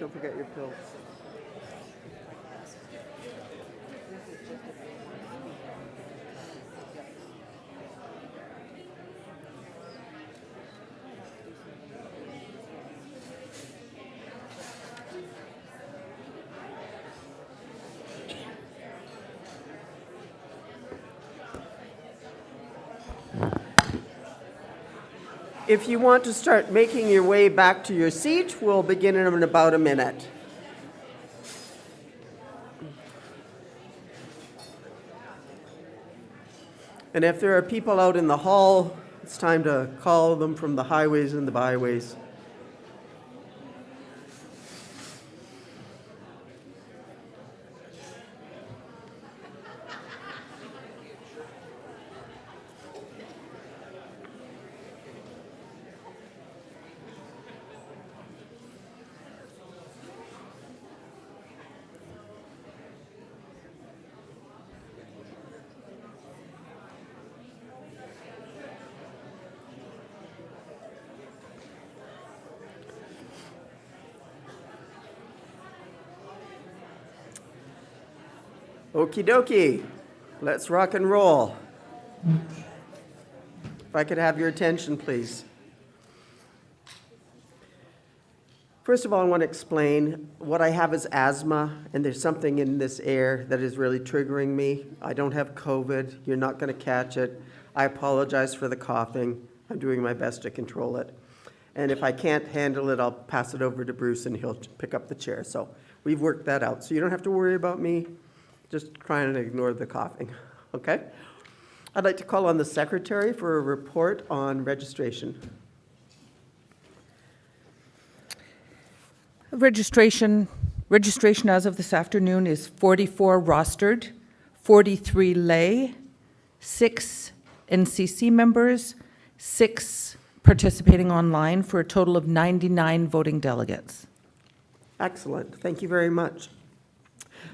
Don't forget your pills. If you want to start making your way back to your seat, we'll begin in about a minute. And if there are people out in the hall, it's time to call them from the highways and the byways. Okie dokie, let's rock and roll. If I could have your attention, please. First of all, I want to explain what I have is asthma, and there's something in this air that is really triggering me. I don't have COVID. You're not going to catch it. I apologize for the coughing. I'm doing my best to control it. And if I can't handle it, I'll pass it over to Bruce, and he'll pick up the chair. So we've worked that out. So you don't have to worry about me. Just trying to ignore the coughing, okay? I'd like to call on the secretary for a report on registration. Registration as of this afternoon is 44 rostered, 43 lay, 6 NCC members, 6 participating online for a total of 99 voting delegates. Excellent, thank you very much.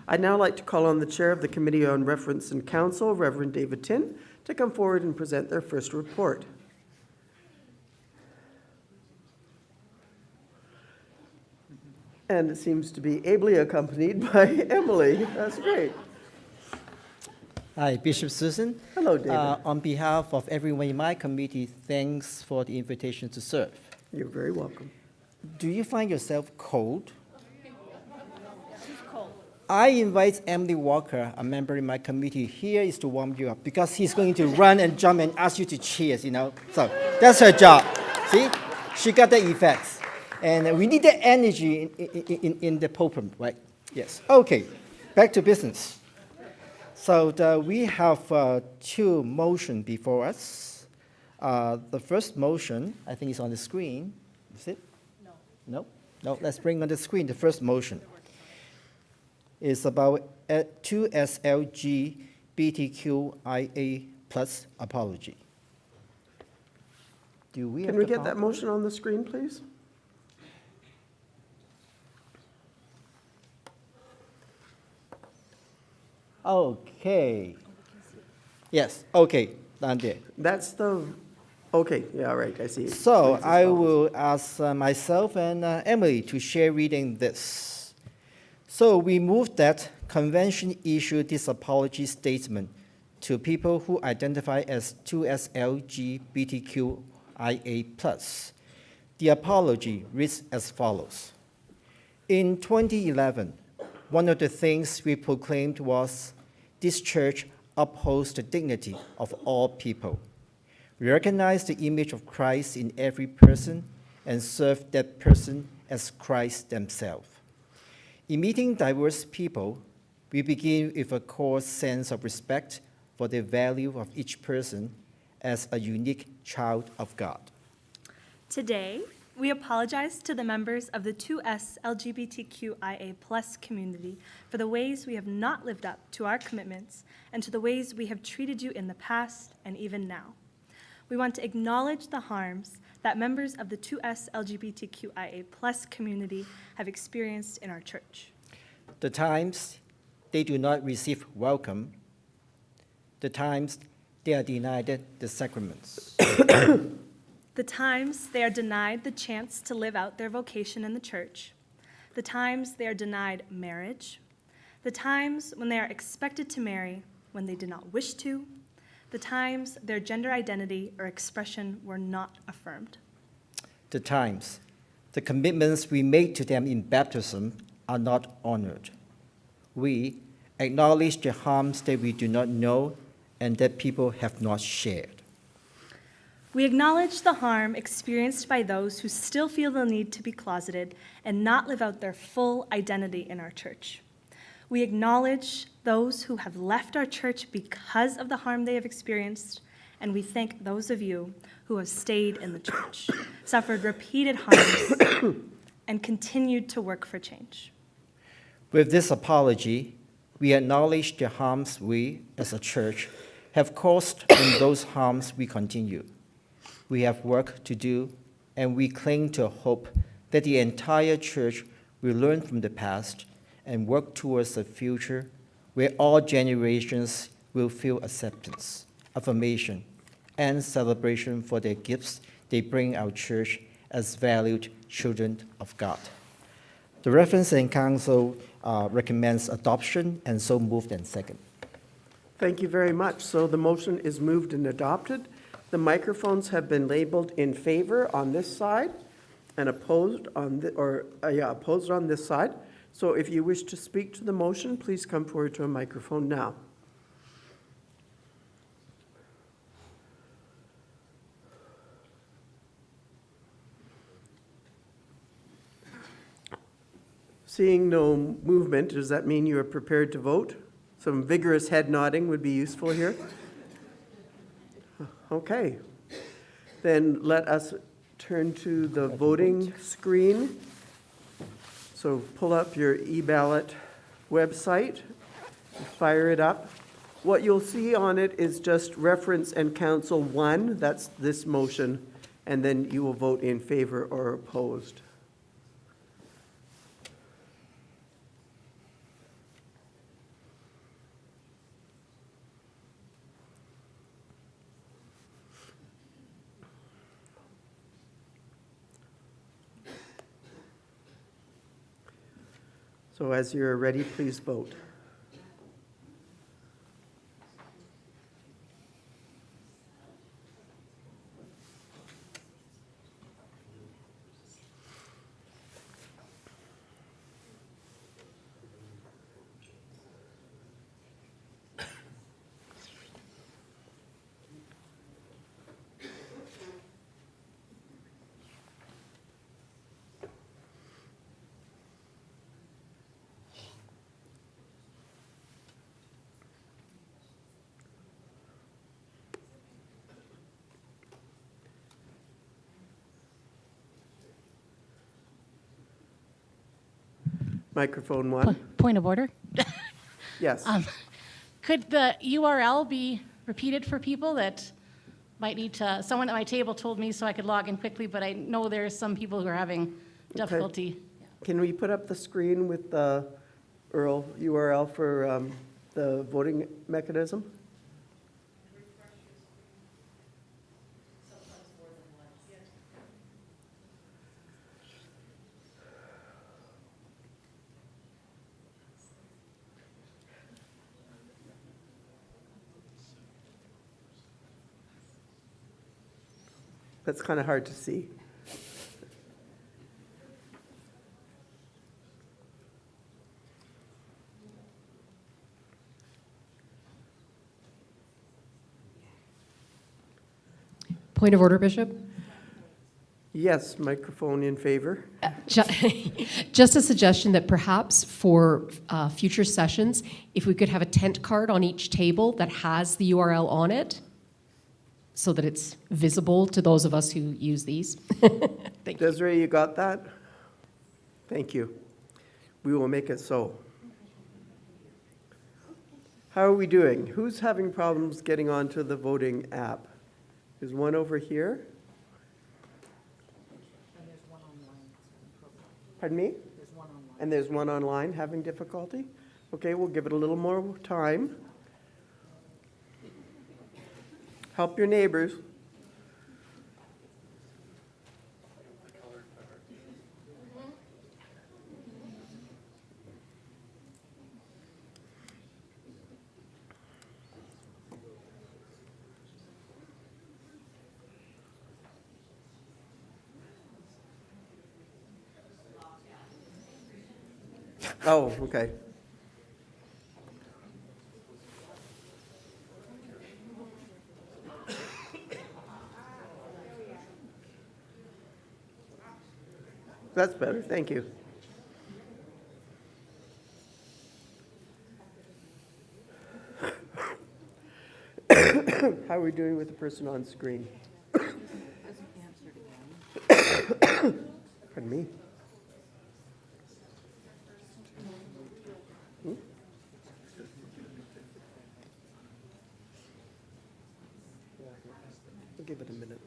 I'd now like to call on the chair of the Committee on Reference and Counsel, Reverend David Tin, to come forward and present their first report. And it seems to be ably accompanied by Emily. That's great. Hi, Bishop Susan. Hello, David. On behalf of everyone in my committee, thanks for the invitation to serve. You're very welcome. Do you find yourself cold? I invite Emily Walker, a member in my committee, here is to warm you up because he's going to run and jump and ask you to cheers, you know. So that's her job. See, she got the effects. And we need the energy in the pulpit, right? Yes. Okay, back to business. So we have 2 motions before us. The first motion, I think is on the screen. Is it? No. No, let's bring on the screen the first motion. Is about 2SLGBTQIA+ apology. Do we Can we get that motion on the screen, please? Okay. Yes, okay, done there. That's the, okay, yeah, all right, I see. So I will ask myself and Emily to share reading this. So we move that convention issue this apology statement to people who identify as 2SLGBTQIA+. The apology reads as follows. In 2011, one of the things we proclaimed was this church upholds the dignity of all people. We recognize the image of Christ in every person and serve that person as Christ themselves. In meeting diverse people, we begin with a core sense of respect for the value of each person as a unique child of God. Today, we apologize to the members of the 2S LGBTQIA+ community for the ways we have not lived up to our commitments and to the ways we have treated you in the past and even now. We want to acknowledge the harms that members of the 2S LGBTQIA+ community have experienced in our church. The times they do not receive welcome, the times they are denied the sacraments. The times they are denied the chance to live out their vocation in the church, the times they are denied marriage, the times when they are expected to marry when they did not wish to, the times their gender identity or expression were not affirmed. The times, the commitments we made to them in baptism are not honored. We acknowledge the harms that we do not know and that people have not shared. We acknowledge the harm experienced by those who still feel the need to be closeted and not live out their full identity in our church. We acknowledge those who have left our church because of the harm they have experienced, and we thank those of you who have stayed in the church, suffered repeated harms, and continued to work for change. With this apology, we acknowledge the harms we, as a church, have caused, and those harms we continue. We have work to do, and we cling to hope that the entire church will learn from the past and work towards a future where all generations will feel acceptance, affirmation, and celebration for their gifts they bring our church as valued children of God. The Reference and Council recommends adoption, and so moved and second. Thank you very much. So the motion is moved and adopted. The microphones have been labeled in favor on this side and opposed on opposed on this side. So if you wish to speak to the motion, please come forward to a microphone now. Seeing no movement, does that mean you are prepared to vote? Some vigorous head nodding would be useful here. Okay. Then let us turn to the voting screen. So pull up your e-ballot website, fire it up. What you'll see on it is just Reference and Council 1, that's this motion, and then you will vote in favor or opposed. So as you're ready, please vote. Microphone 1. Point of order. Yes. Could the URL be repeated for people that might need to, someone at my table told me so I could log in quickly, but I know there's some people who are having difficulty. Okay. Can we put up the screen with the URL for the voting mechanism? That's kind of hard to see. Point of order, Bishop? Yes, microphone in favor. Just a suggestion that perhaps for future sessions, if we could have a tent card on each table that has the URL on it, so that it's visible to those of us who use these. Thank you. Desiree, you got that? Thank you. We will make it so. How are we doing? Who's having problems getting onto the voting app? There's one over here. Pardon me? And there's one online having difficulty? Okay, we'll give it a little more time. Help your neighbors. Oh, okay. That's better, thank you. How are we doing with the person on screen? Pardon me? We'll give it a minute.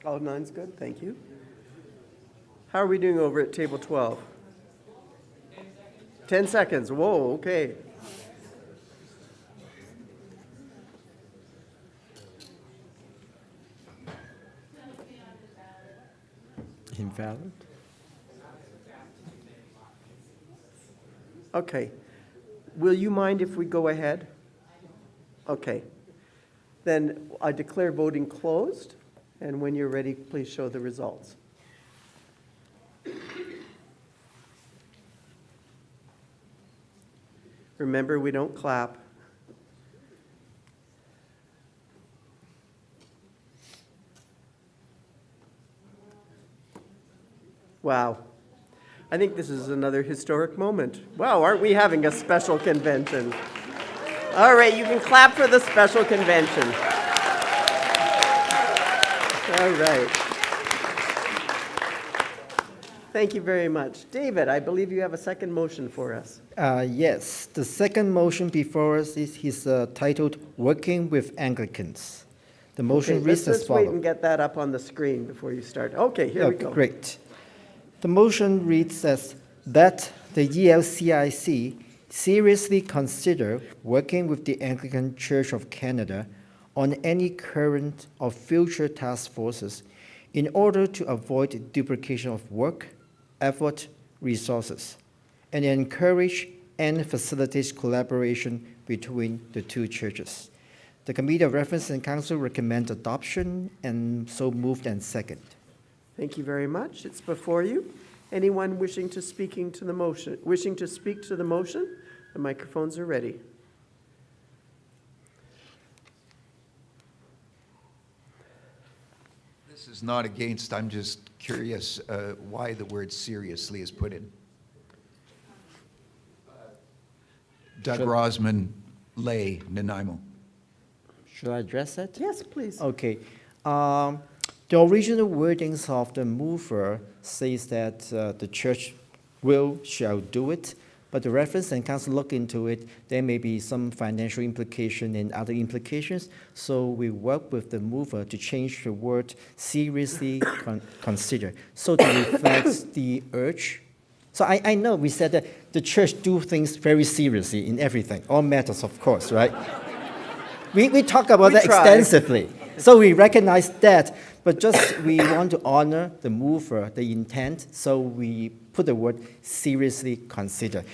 All nine's good, thank you. How are we doing over at table 12? 10 seconds, whoa, okay. Invalid? Okay. Will you mind if we go ahead? Okay. Then I declare voting closed, and when you're ready, please show the results. Remember, we don't clap. Wow. I think this is another historic moment. Wow, aren't we having a special convention? All right, you can clap for the special convention. All right. Thank you very much. David, I believe you have a second motion for us. Yes, the second motion before us is titled Working with Anglicans. The motion Okay, reads as let's wait and follows. get that up on the screen before you start. Okay, here we go. Great. The motion reads as that the ELCIC seriously consider working with the Anglican Church of Canada on any current or future task forces in order to avoid duplication of work, effort, resources, and encourage and facilitate collaboration between the two churches. The Committee of Reference and Council recommend adoption, and so moved and second. Thank you very much. It's before you. Anyone wishing to speak to the motion? The microphones are ready. This is not against, I'm just curious why the word seriously is put in. Doug Rosman, lay, Nanaimo. Should I address that? Yes, please. Okay. The original wordings of the mover says that the church shall do it, but the reference and council look into it, there may be some financial implication and other implications, so we work with the mover to change the word seriously consider, so to reflect the urge. So I know we said that the church do things very seriously in everything, all matters, of course, right? we talk about that extensively. So we recognize that, but just we want to honor the mover, the intent, so we put the word seriously consider.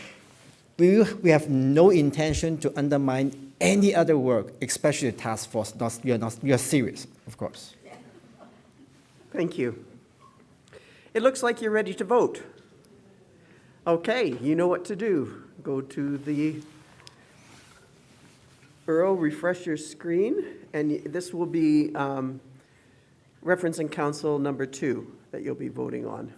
We have no intention to undermine any other work, especially the task force. We are serious, of course. Thank you. It looks like you're ready to vote. Okay, you know what to do. Go to the Earl, refresh your screen, and this will be reference and council number 2 that you'll be voting on.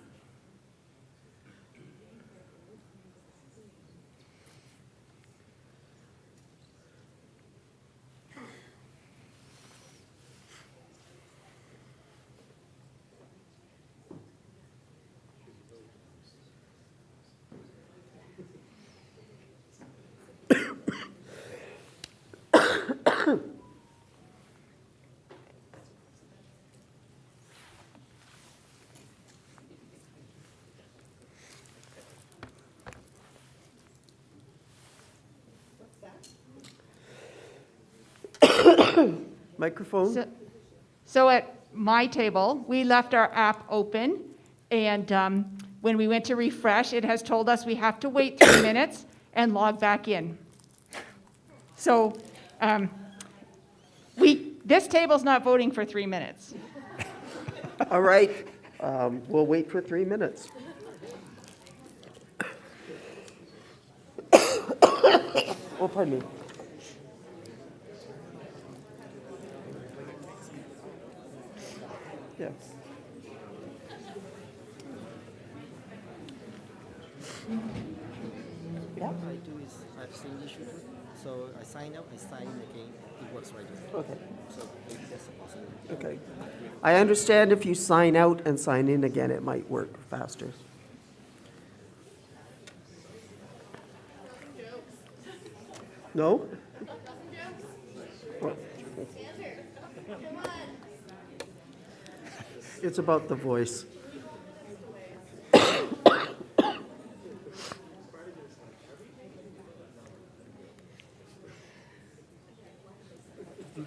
Microphone. So at my table, we left our app open, and when we went to refresh, it has told us we have to wait 3 minutes and log back in. So this table's not voting for 3 minutes. All right, we'll wait for 3 minutes. Oh, pardon me. Yeah. What I do is I've seen issue, so I sign up, I sign in again, it works right away. Okay. So maybe that's a possibility. Okay. I understand if you sign out and sign in again, it might work faster. No? It's about the voice.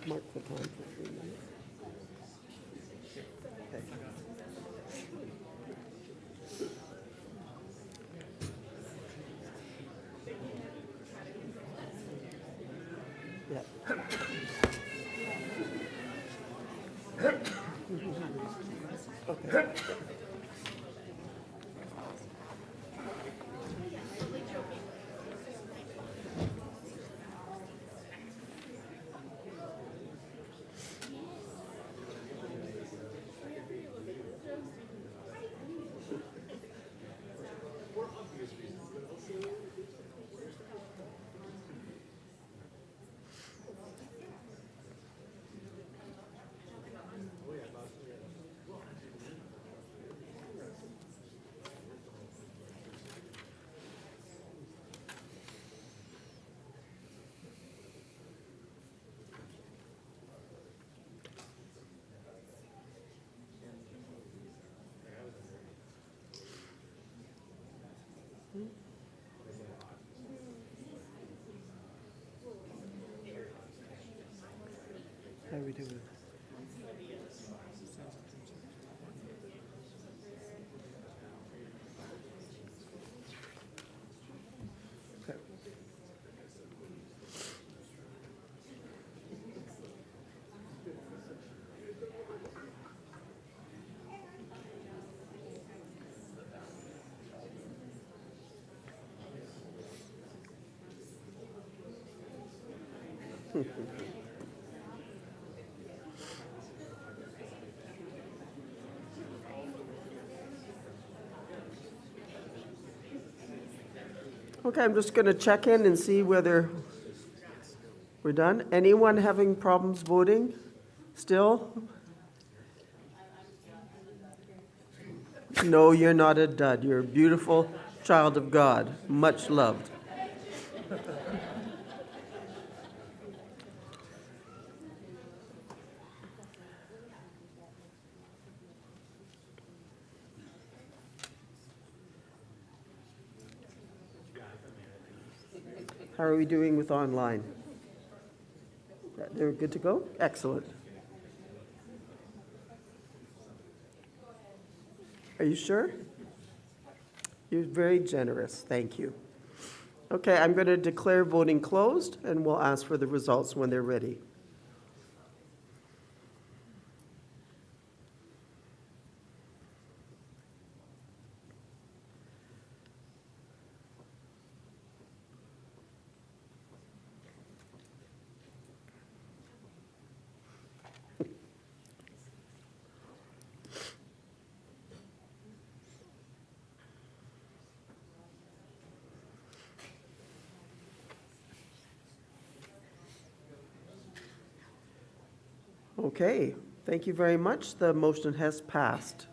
Mark the time for 3 minutes. Okay. How are we doing? Okay. Okay, I'm just going to check in and see whether we're done. Anyone having problems voting still? No, you're not a dud. You're a beautiful child of God, much loved. How are we doing with online? They're good to go? Excellent. Are you sure? You're very generous. Thank you. Okay, I'm going to declare voting closed, and we'll ask for the results when they're ready. Okay, thank you very much. The motion has passed.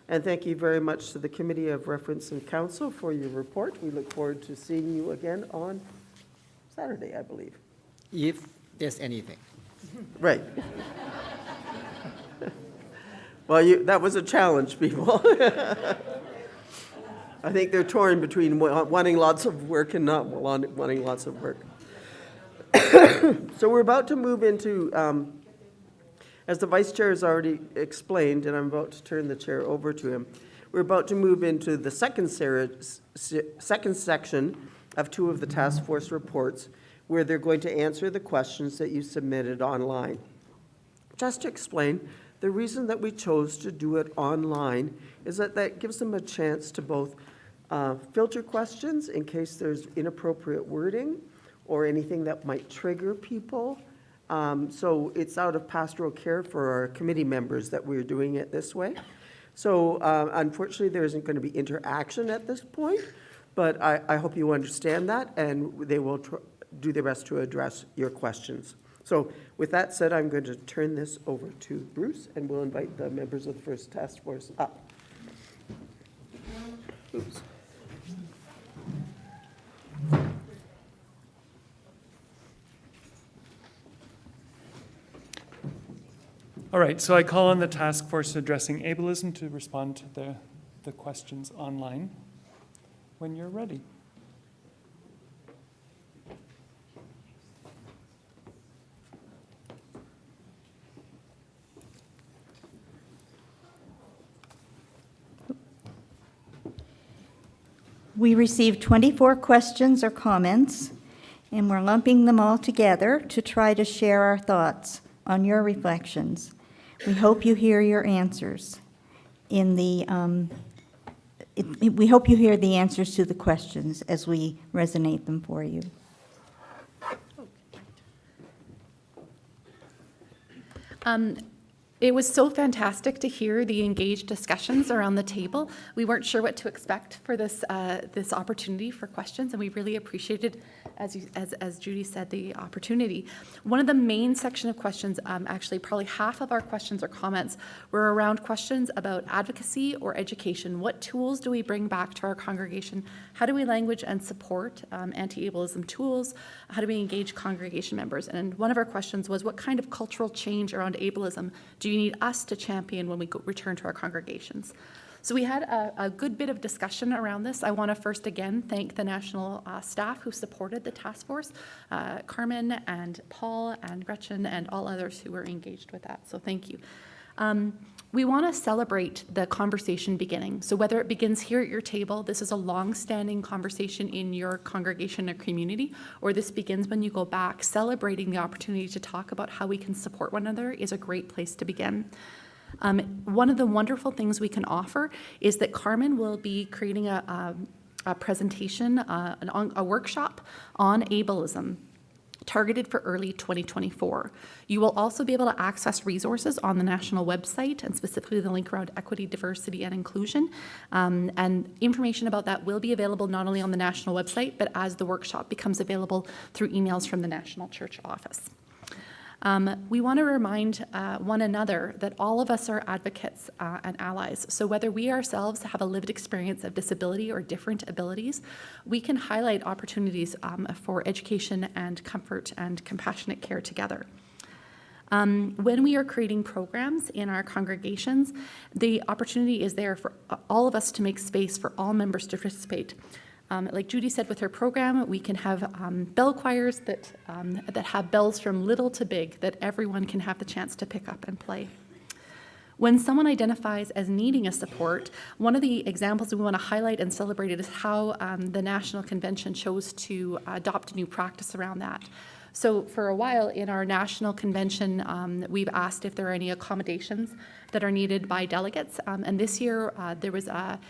And thank you very much to the Committee of Reference and Council for your report. We look forward to seeing you again on Saturday, I believe. If there's anything. Right. Well, that was a challenge, people. I think they're torn between wanting lots of work and not wanting lots of work. So we're about to move into, as the vice chair has already explained, and I'm about to turn the chair over to him, we're about to move into the second section of 2 of the task force reports, where they're going to answer the questions that you submitted online. Just to explain, the reason that we chose to do it online is that gives them a chance to both filter questions in case there's inappropriate wording or anything that might trigger people. So it's out of pastoral care for our committee members that we're doing it this way. So unfortunately, there isn't going to be interaction at this point, but I hope you understand that, and they will do their best to address your questions. So with that said, I'm going to turn this over to Bruce, and we'll invite the members of the first task force up. Oops. All right, so I call on the task force addressing ableism to respond to the questions online when you're ready. We received 24 questions or comments, and we're lumping them all together to try to share our thoughts on your reflections. We hope you hear your answers we hope you hear the answers to the questions as we resonate them for you. It was so fantastic to hear the engaged discussions around the table. We weren't sure what to expect for this opportunity for questions, and we really appreciated, as Judy said, the opportunity. One of the main section of questions, actually probably half of our questions or comments, were around questions about advocacy or education. What tools do we bring back to our congregation? How do we language and support anti-ableism tools? How do we engage congregation members? And one of our questions was, what kind of cultural change around ableism do you need us to champion when we return to our congregations? So we had a good bit of discussion around this. I want to first again thank the national staff who supported the task force, Carmen and Paul and Gretchen and all others who were engaged with that. So thank you. We want to celebrate the conversation beginning. So whether it begins here at your table, this is a long-standing conversation in your congregation or community, or this begins when you go back, celebrating the opportunity to talk about how we can support one another is a great place to begin. One of the wonderful things we can offer is that Carmen will be creating a presentation, a workshop on ableism, targeted for early 2024. You will also be able to access resources on the national website, and specifically the link around equity, diversity, and inclusion. And information about that will be available not only on the national website, but as the workshop becomes available through emails from the National Church Office. We want to remind one another that all of us are advocates and allies. So whether we ourselves have a lived experience of disability or different abilities, we can highlight opportunities for education and comfort and compassionate care together. When we are creating programs in our congregations, the opportunity is there for all of us to make space for all members to participate. Like Judy said with her program, we can have bell choirs that have bells from little to big that everyone can have the chance to pick up and play. When someone identifies as needing a support, one of the examples we want to highlight and celebrate is how the National Convention chose to adopt a new practice around that. So for a while in our national convention, we've asked if there are any accommodations that are needed by delegates. And this year there was a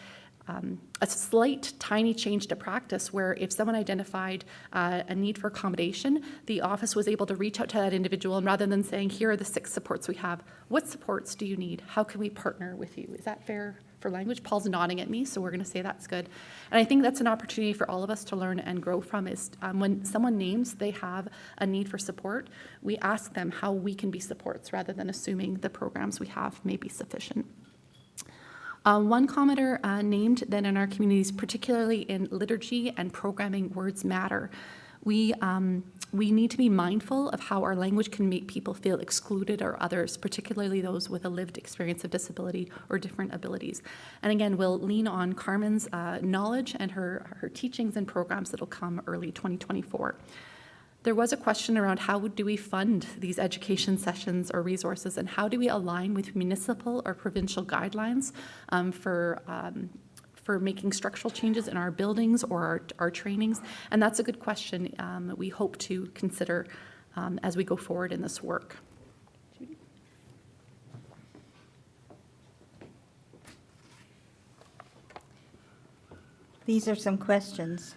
slight, tiny change to practice where if someone identified a need for accommodation, the office was able to reach out to that individual, and rather than saying, here are the 6 supports we have, what supports do you need? How can we partner with you? Is that fair for language? Paul's nodding at me, so we're going to say that's good. And I think that's an opportunity for all of us to learn and grow from is when someone names they have a need for support, we ask them how we can be supports rather than assuming the programs we have may be sufficient. One commenter named that in our communities, particularly in liturgy and programming, words matter. We need to be mindful of how our language can make people feel excluded or others, particularly those with a lived experience of disability or different abilities. And again, we'll lean on Carmen's knowledge and her teachings and programs that will come early 2024. There was a question around how do we fund these education sessions or resources, and how do we align with municipal or provincial guidelines for making structural changes in our buildings or our trainings. And that's a good question that we hope to consider as we go forward in this work. These are some questions.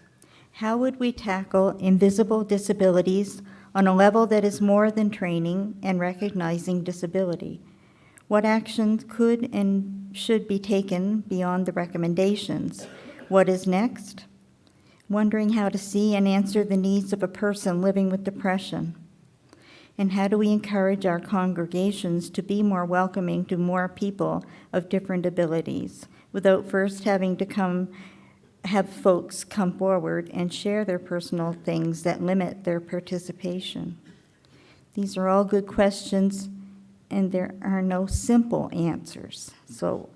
How would we tackle invisible disabilities on a level that is more than training and recognizing disability? What actions could and should be taken beyond the recommendations? What is next? Wondering how to see and answer the needs of a person living with depression. And how do we encourage our congregations to be more welcoming to more people of different abilities without first having to have folks come forward and share their personal things that limit their participation? These are all good questions, and there are no simple answers. So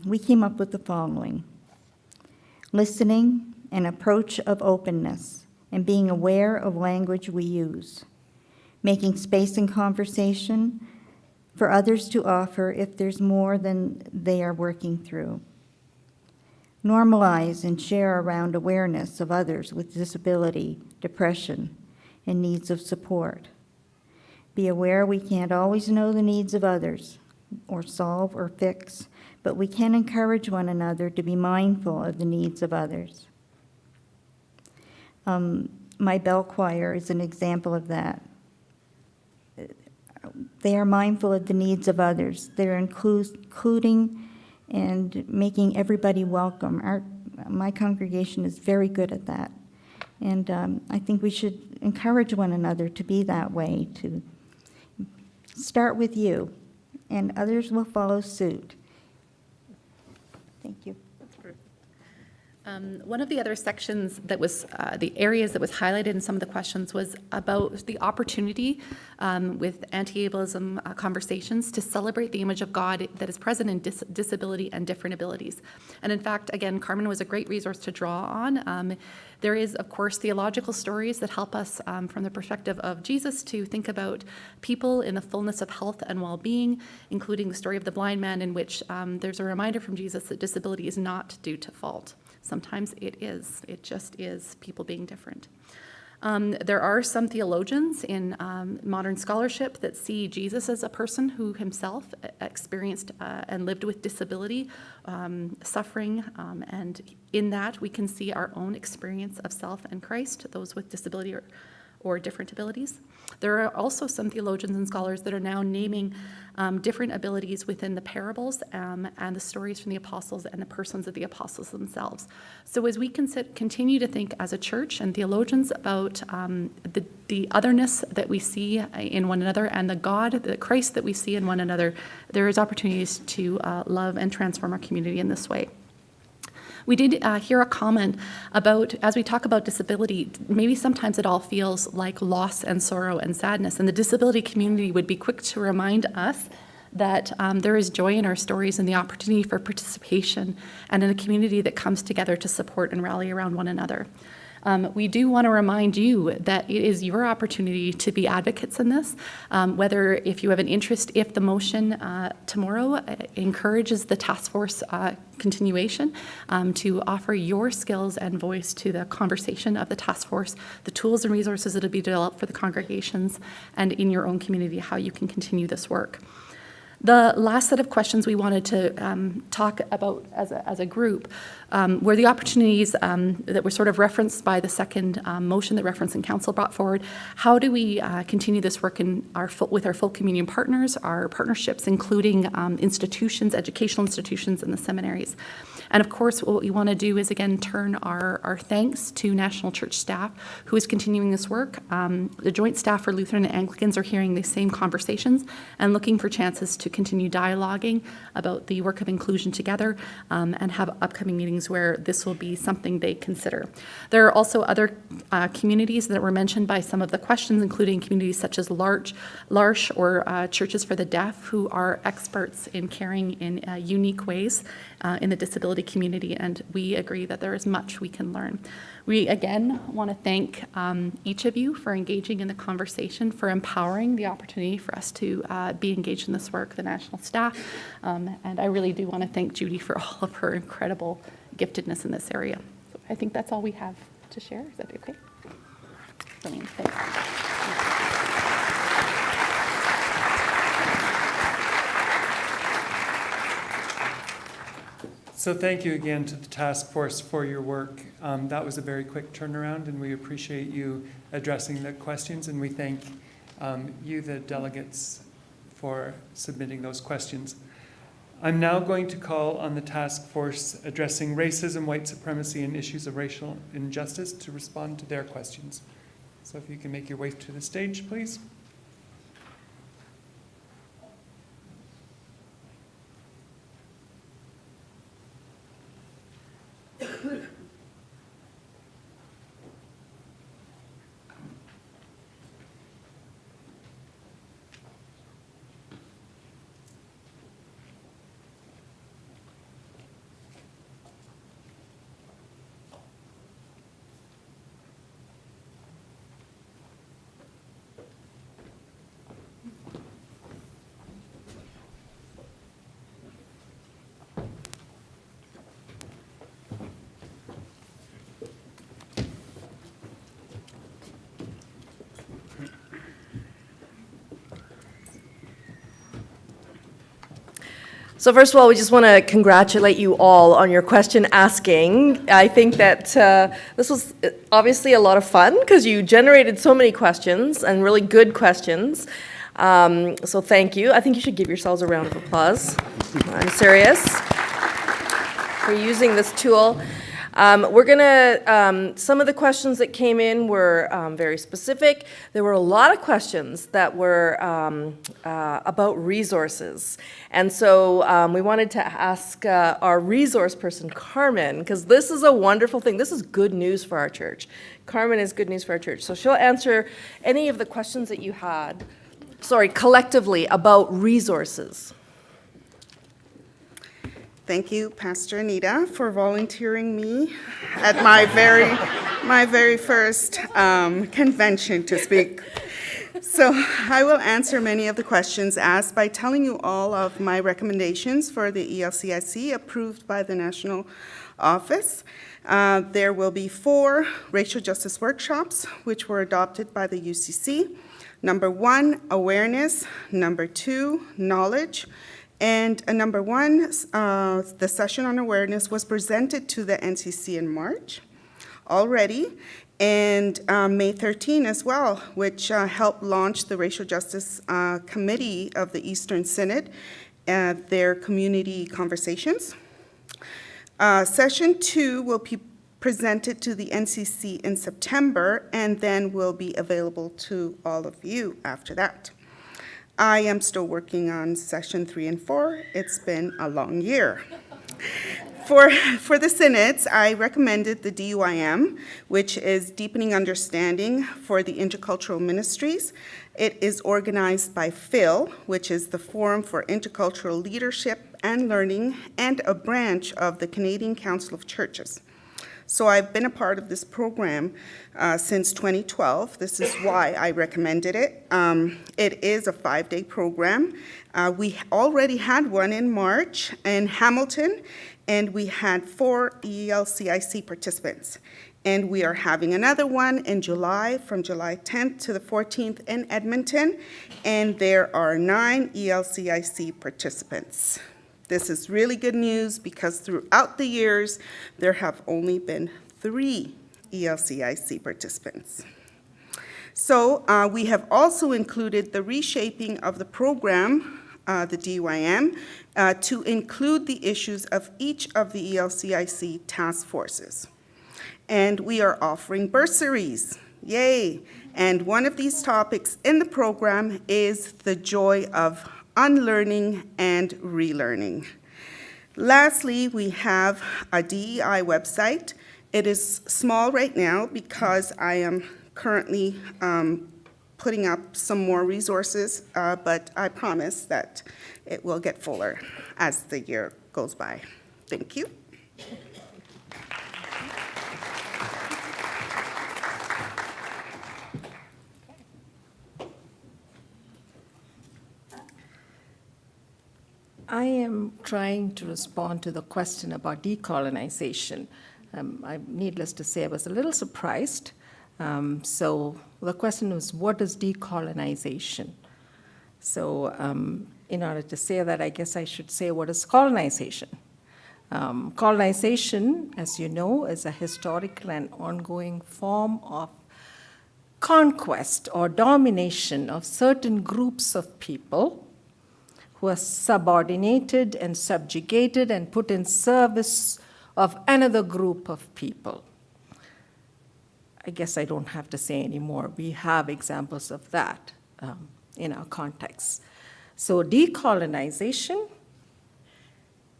we came up with the following: listening, an approach of openness, and being aware of language we use, making space and conversation for others to offer if there's more than they are working through. Normalize and share around awareness of others with disability, depression, and needs of support. Be aware we can't always know the needs of others or solve or fix, but we can encourage one another to be mindful of the needs of others. My bell choir is an example of that. They are mindful of the needs of others. They're including and making everybody welcome. My congregation is very good at that. And I think we should encourage one another to be that way, to start with you, and others will follow suit. Thank you. One of the other sections that was, the areas that was highlighted in some of the questions was about the opportunity with anti-ableism conversations to celebrate the image of God that is present in disability and different abilities. And in fact, again, Carmen was a great resource to draw on. There is, of course, theological stories that help us from the perspective of Jesus to think about people in the fullness of health and well-being, including the story of the blind man, in which there's a reminder from Jesus that disability is not due to fault. Sometimes it is. It just is people being different. There are some theologians in modern scholarship that see Jesus as a person who himself experienced and lived with disability, suffering, and in that we can see our own experience of self and Christ, those with disability or different abilities. There are also some theologians and scholars that are now naming different abilities within the parables and the stories from the apostles and the persons of the apostles themselves. So as we continue to think as a church and theologians about the otherness that we see in one another and the Christ that we see in one another, there is opportunities to love and transform our community in this way. We did hear a comment about, as we talk about disability, maybe sometimes it all feels like loss and sorrow and sadness, and the disability community would be quick to remind us that there is joy in our stories and the opportunity for participation and in a community that comes together to support and rally around one another. We do want to remind you that it is your opportunity to be advocates in this, whether if you have an interest, if the motion tomorrow encourages the task force continuation to offer your skills and voice to the conversation of the task force, the tools and resources that will be developed for the congregations and in your own community, how you can continue this work. The last set of questions we wanted to talk about as a group were the opportunities that were sort of referenced by the second motion that Reference and Council brought forward. How do we continue this work with our full communion partners, our partnerships, including institutions, educational institutions, and the seminaries? And of course, what we want to do is, again, turn our thanks to National Church staff who is continuing this work. The joint staff for Lutheran and Anglicans are hearing the same conversations and looking for chances to continue dialoguing about the work of inclusion together and have upcoming meetings meetings where this will be something they consider. There are also other communities that were mentioned by some of the questions, including communities such as L'Arche or Churches for the Deaf, who are experts in caring in unique ways in the disability community, and we agree that there is much we can learn. We again want to thank each of you for engaging in the conversation, for empowering the opportunity for us to be engaged in this work, the national staff, and I really do want to thank Judy for all of her incredible giftedness in this area. So I think that's all we have to share. Is that okay? Brilliant. Thanks. So thank you again to the task force for your work. That was a very quick turnaround, and we appreciate you addressing the questions, and we thank you, the delegates, for submitting those questions. I'm now going to call on the task force addressing racism, white supremacy, and issues of racial injustice to respond to their questions. So if you can make your way to the stage, please. So first of all, we just want to congratulate you all on your question asking. I think that this was obviously a lot of fun because you generated so many questions and really good questions. So thank you. I think you should give yourselves a round of applause. I'm serious for using this tool. We're going to, some of the questions that came in were very specific. There were a lot of questions that were about resources. And so we wanted to ask our resource person, Carmen, because this is a wonderful thing. This is good news for our church. Carmen is good news for our church. So she'll answer any of the questions that you had, collectively about resources. Thank you, Pastor Anita, for volunteering me at my very first convention to speak. So I will answer many of the questions asked by telling you all of my recommendations for the ELCIC approved by the National Office. There will be 4 racial justice workshops, which were adopted by the UCC. Number 1, awareness. Number 2, knowledge. And number 1, the session on awareness was presented to the NCC in March already, and May 13 as well, which helped launch the Racial Justice Committee of the Eastern Synod, their community conversations. Session 2 will be presented to the NCC in September, and then will be available to all of you after that. I am still working on session 3 and 4. It's been a long year. For the synods, I recommended the DUIM, which is Deepening Understanding for the Intercultural Ministries. It is organized by PHIL, which is the Forum for Intercultural Leadership and Learning, and a branch of the Canadian Council of Churches. So I've been a part of this program since 2012. This is why I recommended it. It is a 5-day program. We already had one in March in Hamilton, and we had 4 ELCIC participants. And we are having another one in July, from July 10th to the 14th in Edmonton, and there are 9 ELCIC participants. This is really good news because throughout the years, there have only been 3 ELCIC participants. So we have also included the reshaping of the program, the DYM, to include the issues of each of the ELCIC task forces. And we are offering bursaries, yay! And one of these topics in the program is the joy of unlearning and relearning. Lastly, we have a DEI website. It is small right now because I am currently putting up some more resources, but I promise that it will get fuller as the year goes by. Thank you. I am trying to respond to the question about decolonization. Needless to say, I was a little surprised. So the question was, what is decolonization? So in order to say that, I guess I should say, what is colonization? Colonization, as you know, is a historical and ongoing form of conquest or domination of certain groups of people who are subordinated and subjugated and put in service of another group of people. I guess I don't have to say anymore. We have examples of that in our context. So decolonization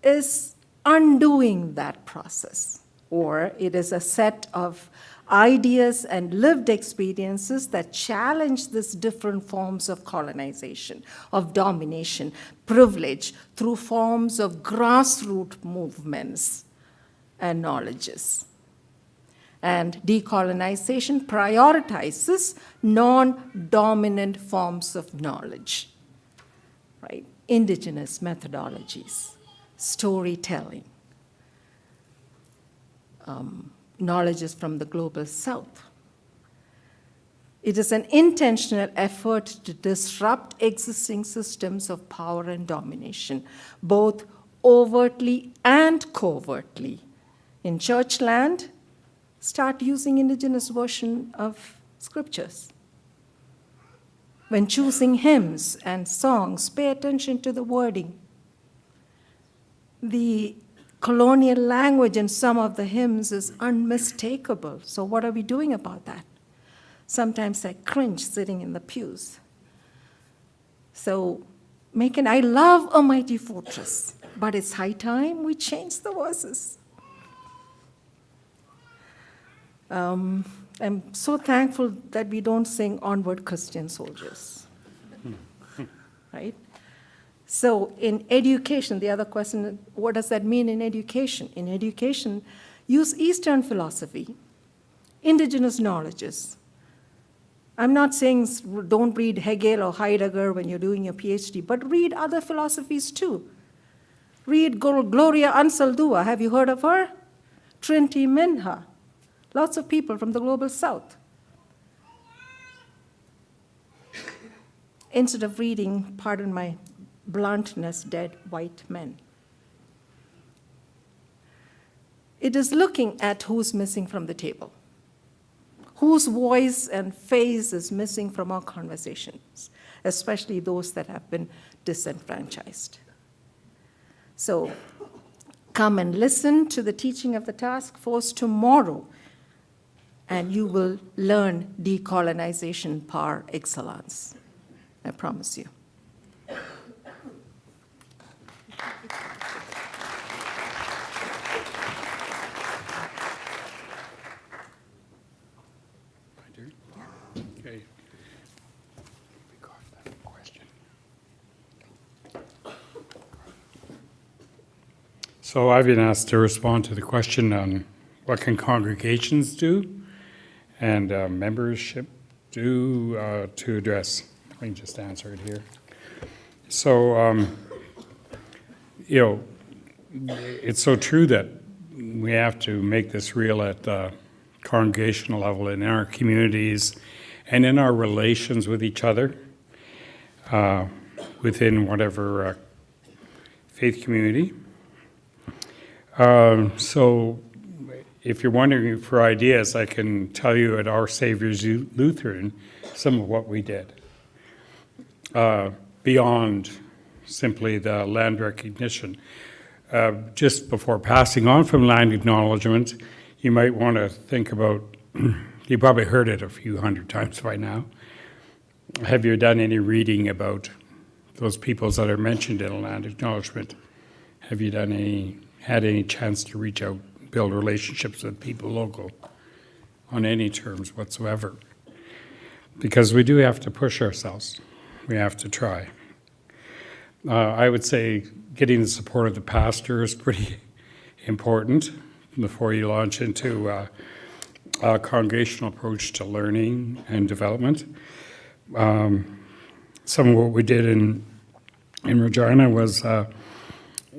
is undoing that process, or it is a set of ideas and lived experiences that challenge these different forms of colonization, of domination, privilege, through forms of grassroots movements and knowledges. And decolonization prioritizes non-dominant forms of knowledge, right? Indigenous methodologies, storytelling, knowledges from the global south. It is an intentional effort to disrupt existing systems of power and domination, both overtly and covertly. In church land, start using indigenous version of scriptures. When choosing hymns and songs, pay attention to the wording. The colonial language in some of the hymns is unmistakable. So what are we doing about that? Sometimes I cringe sitting in the pews. So I love A Mighty Fortress, but it's high time we change the verses. I'm so thankful that we don't sing Onward Christian Soldiers, right? So in education, the other question, what does that mean in education? In education, use Eastern philosophy, indigenous knowledges. I'm not saying don't read Hegel or Heidegger when you're doing your PhD, but read other philosophies too. Read Gloria Anzaldúa. Have you heard of her? Trinity Minha. Lots of people from the global south. Instead of reading, pardon my bluntness, dead white men. It is looking at who's missing from the table, whose voice and face is missing from our conversations, especially those that have been disenfranchised. So come and listen to the teaching of the task force tomorrow, and you will learn decolonization par excellence. I promise you. Okay. So I've been asked to respond to the question on what can congregations do and membership do to address. Let me just answer it here. So, it's so true that we have to make this real at the congregational level in our communities and in our relations with each other within whatever faith community. So if you're wondering for ideas, I can tell you at Our Savior's Lutheran some of what we did. Beyond simply the land recognition. Just before passing on from land acknowledgement, you might want to think about, you probably heard it a few hundred times by now. Have you done any reading about those peoples that are mentioned in a land acknowledgement? Have you had any chance to reach out, build relationships with people local on any terms whatsoever? Because we do have to push ourselves. We have to try. I would say getting the support of the pastor is pretty important before you launch into a congregational approach to learning and development. Some of what we did in Regina was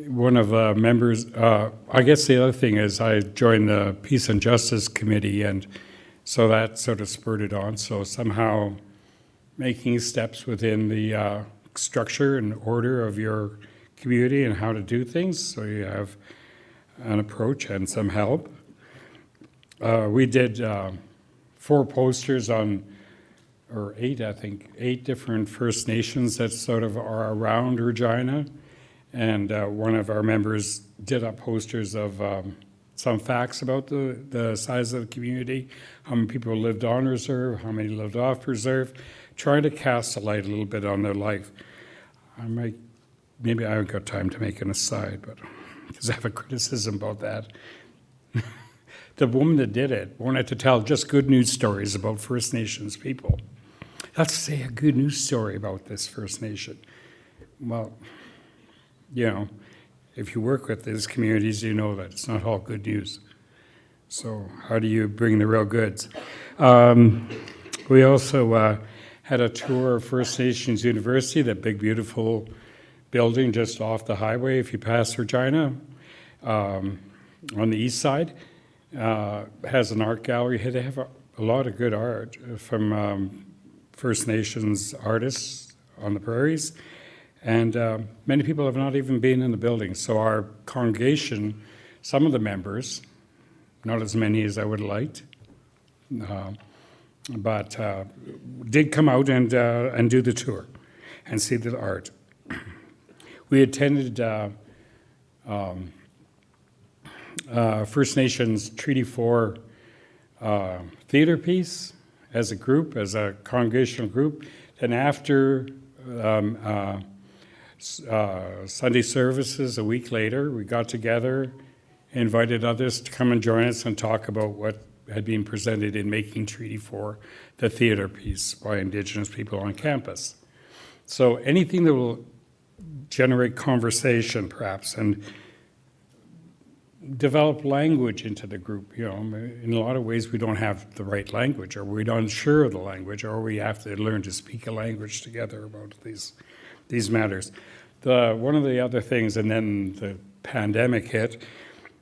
one of the members, I guess the other thing is I joined the Peace and Justice Committee, and so that sort of spurred it on. So somehow making steps within the structure and order of your community and how to do things, so you have an approach and some help. We did 4 posters on, or 8, I think, 8 different First Nations that sort of are around Regina. And one of our members did up posters of some facts about the size of the community, how many people lived on reserve, how many lived off reserve, trying to cast a light a little bit on their life. Maybe I haven't got time to make an aside, but because I have a criticism about that. The woman that did it wanted to tell just good news stories about First Nations people. Let's say a good news story about this First Nation. Well, you know, if you work with these communities, you know that it's not all good news. So how do you bring the real goods? We also had a tour of First Nations University, that big, beautiful building just off the highway if you pass Regina, on the east side. Has an art gallery. They have a lot of good art from First Nations artists on the prairies. And many people have not even been in the building. So our congregation, some of the members, not as many as I would have liked, but did come out and do the tour and see the art. We attended First Nations Treaty 4 theater piece as a group, as a congregational group. Then after Sunday services a week later, we got together, invited others to come and join us and talk about what had been presented in Making Treaty 4, the theater piece by Indigenous people on campus. So anything that will generate conversation, perhaps, and develop language into the group. You know, in a lot of ways we don't have the right language, or we're not sure of the language, or we have to learn to speak a language together about these matters. One of the other things, and then the pandemic hit,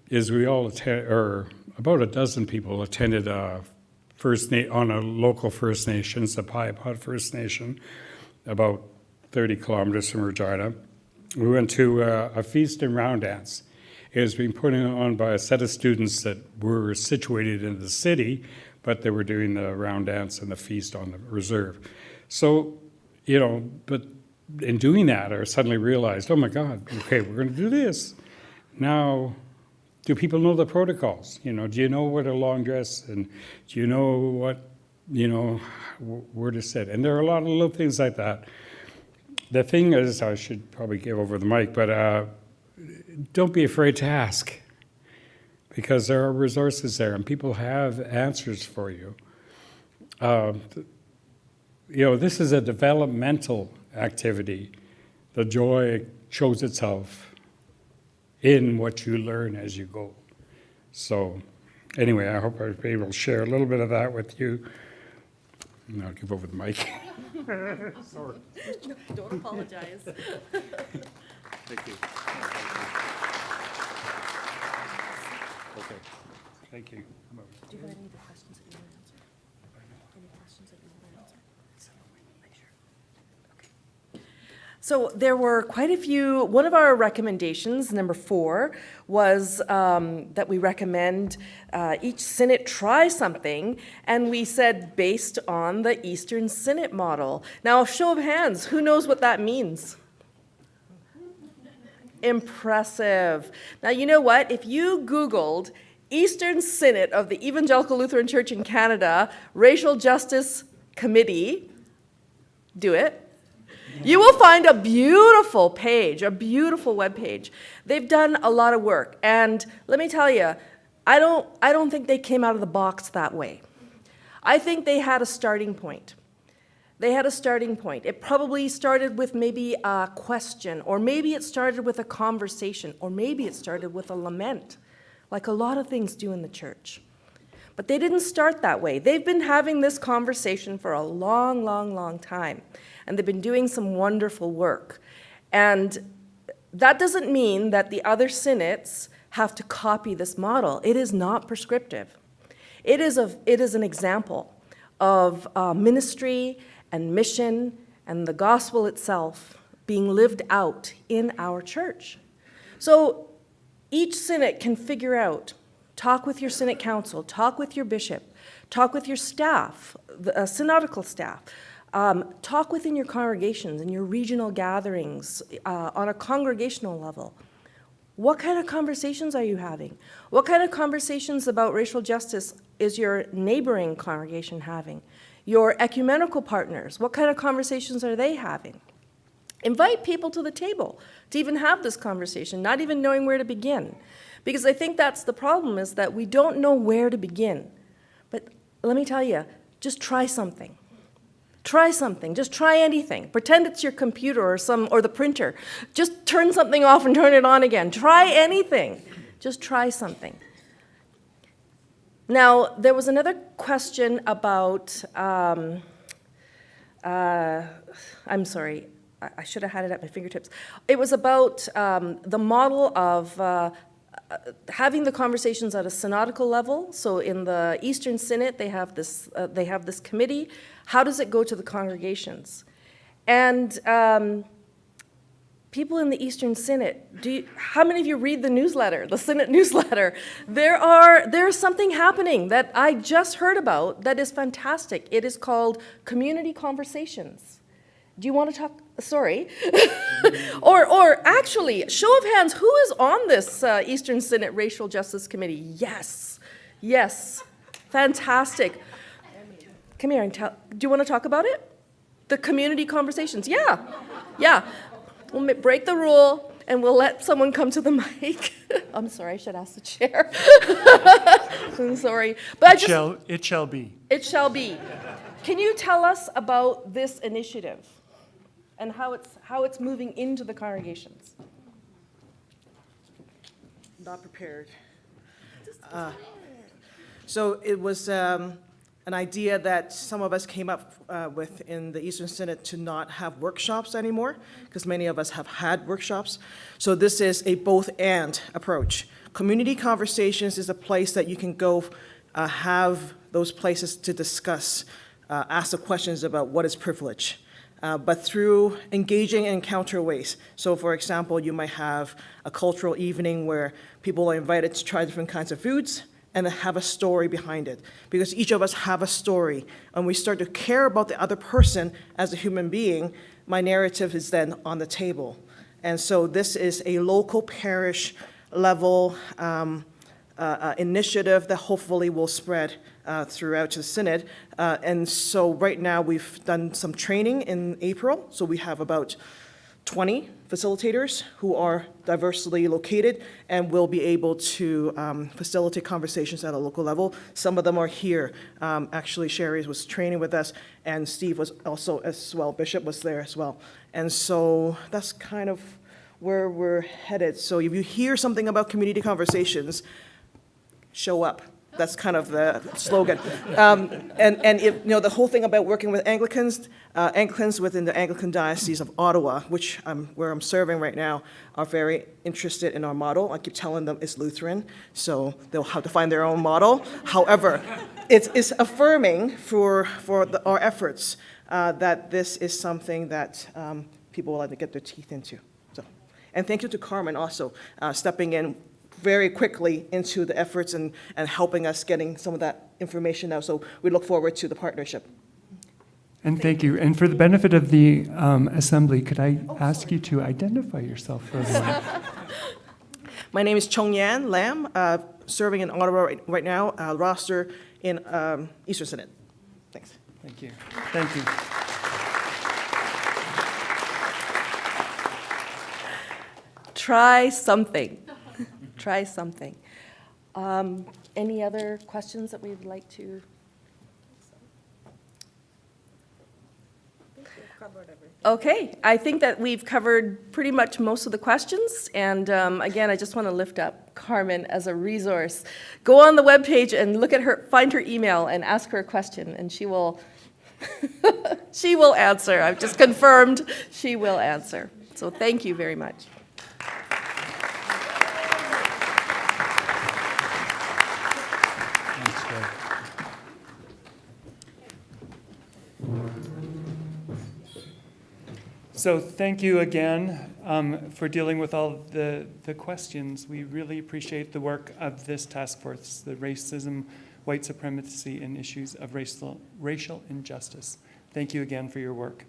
is we all or about a dozen people attended on a local First Nations, the Piapot First Nation, about 30 kilometers from Regina. We went to a feast and round dance. It was being put on by a set of students that were situated in the city, but they were doing the round dance and the feast on the reserve. So, you know, but in doing that, I suddenly realized, oh my God, okay, we're going to do this. Now, do people know the protocols? You know, do you know what a long dress, and do you know what, you know, where to sit? And there are a lot of little things like that. The thing is, I should probably give over the mic, but don't be afraid to ask, because there are resources there and people have answers for you. You know, this is a developmental activity. The joy shows itself in what you learn as you go. So anyway, I hope I'll be able to share a little bit of that with you. And I'll give over the mic. Sorry. No, don't apologize. Thank you. Okay, thank you. Do you have any other questions that you want to answer? Any questions that you want to answer? Okay. So there were quite a few. One of our recommendations, number 4, was that we recommend each synod try something, and we said based on the Eastern Synod model. Now, a show of hands, who knows what that means? Impressive. Now, you know what? If you Googled Eastern Synod of the Evangelical Lutheran Church in Canada, Racial Justice Committee, do it. You will find a beautiful page, a beautiful web page. They've done a lot of work, and let me tell you, I don't think they came out of the box that way. I think they had a starting point. They had a starting point. It probably started with maybe a question, or maybe it started with a conversation, or maybe it started with a lament, like a lot of things do in the church. But they didn't start that way. They've been having this conversation for a long, long, long time, and they've been doing some wonderful work. And that doesn't mean that the other synods have to copy this model. It is not prescriptive. It is an example of ministry and mission and the gospel itself being lived out in our church. So each synod can figure out, talk with your synod council, talk with your bishop, talk with your staff, the synodical staff, talk within your congregations and your regional gatherings on a congregational level. What kind of conversations are you having? What kind of conversations about racial justice is your neighboring congregation having? Your ecumenical partners, what kind of conversations are they having? Invite people to the table to even have this conversation, not even knowing where to begin. Because I think that's the problem, is that we don't know where to begin. But let me tell you, just try something. Try something, just try anything. Pretend it's your computer or the printer. Just turn something off and turn it on again. Try anything, just try something. Now, there was another question about, I'm sorry, I should have had it at my fingertips. It was about the model of having the conversations at a synodical level. So in the Eastern Synod, they have this committee. How does it go to the congregations? And people in the Eastern Synod, how many of you read the newsletter, the Synod newsletter? There's something happening that I just heard about that is fantastic. It is called Community Conversations. Do you want to talk? Sorry. or actually, show of hands, who is on this Eastern Synod Racial Justice Committee? Yes. Yes. Fantastic. Come here and do you want to talk about it? The community conversations. Yeah. Yeah. We'll break the rule and we'll let someone come to the mic. I'm sorry, I should ask the chair. I'm sorry. But it shall be. It shall be. Can you tell us about this initiative and how it's moving into the congregations? Not prepared. So it was an idea that some of us came up with in the Eastern Synod to not have workshops anymore, because many of us have had workshops. So this is a both-and approach. Community conversations is a place that you can go have those places to discuss, ask the questions about what is privilege, but through engaging in counter ways. So for example, you might have a cultural evening where people are invited to try different kinds of foods, and have a story behind it. Because each of us have a story, and we start to care about the other person as a human being, my narrative is then on the table. And so this is a local parish level initiative that hopefully will spread throughout the Synod. And so right now we've done some training in April, so we have about 20 facilitators who are diversely located and will be able to facilitate conversations at a local level. Some of them are here. Actually, Sherry was training with us, and Steve was also as well. Bishop was there as well. And so that's kind of where we're headed. So if you hear something about community conversations, show up. That's kind of the slogan. And the whole thing about working with Anglicans within the Anglican Diocese of Ottawa, which where I'm serving right now, are very interested in our model. I keep telling them it's Lutheran, so they'll have to find their own model. However, it's affirming for our efforts that this is something that people will like to get their teeth into. So, and thank you to Carmen also stepping in very quickly into the efforts and helping us getting some of that information out. So we look forward to the partnership. And thank you. And for the benefit of the assembly, could I ask you to identify yourself for everyone? My name is Chong Yan Lam, serving in Ottawa right now, roster in Eastern Synod. Thanks. Thank you. Thank you. Try something. Try something. Any other questions that we'd like to? Okay, I think that we've covered pretty much most of the questions, and again, I just want to lift up Carmen as a resource. Go on the webpage and look at her, find her email, and ask her a question, and she will she will answer. I've just confirmed she will answer. So thank you very much. So thank you again for dealing with all the questions. We really appreciate the work of this task force, the racism, white supremacy, and issues of racial injustice. Thank you again for your work.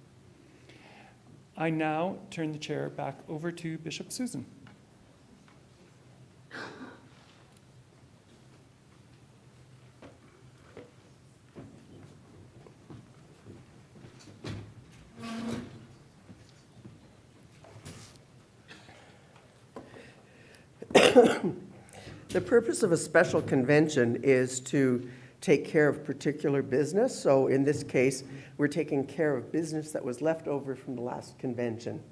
I now turn the chair back over to Bishop Susan. The purpose of a special convention is to take care of particular business. So in this case, we're taking care of business that was left over from the last convention.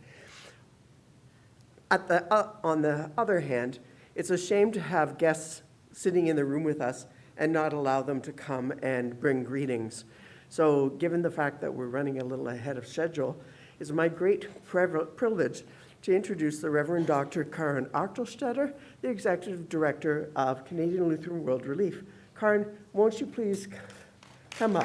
On the other hand, it's a shame to have guests sitting in the room with us and not allow them to come and bring greetings. So given the fact that we're running a little ahead of schedule, it's my great privilege to introduce the Reverend Dr. Karen Achtelstetter, the Executive Director of Canadian Lutheran World Relief. Karen, won't you please come up?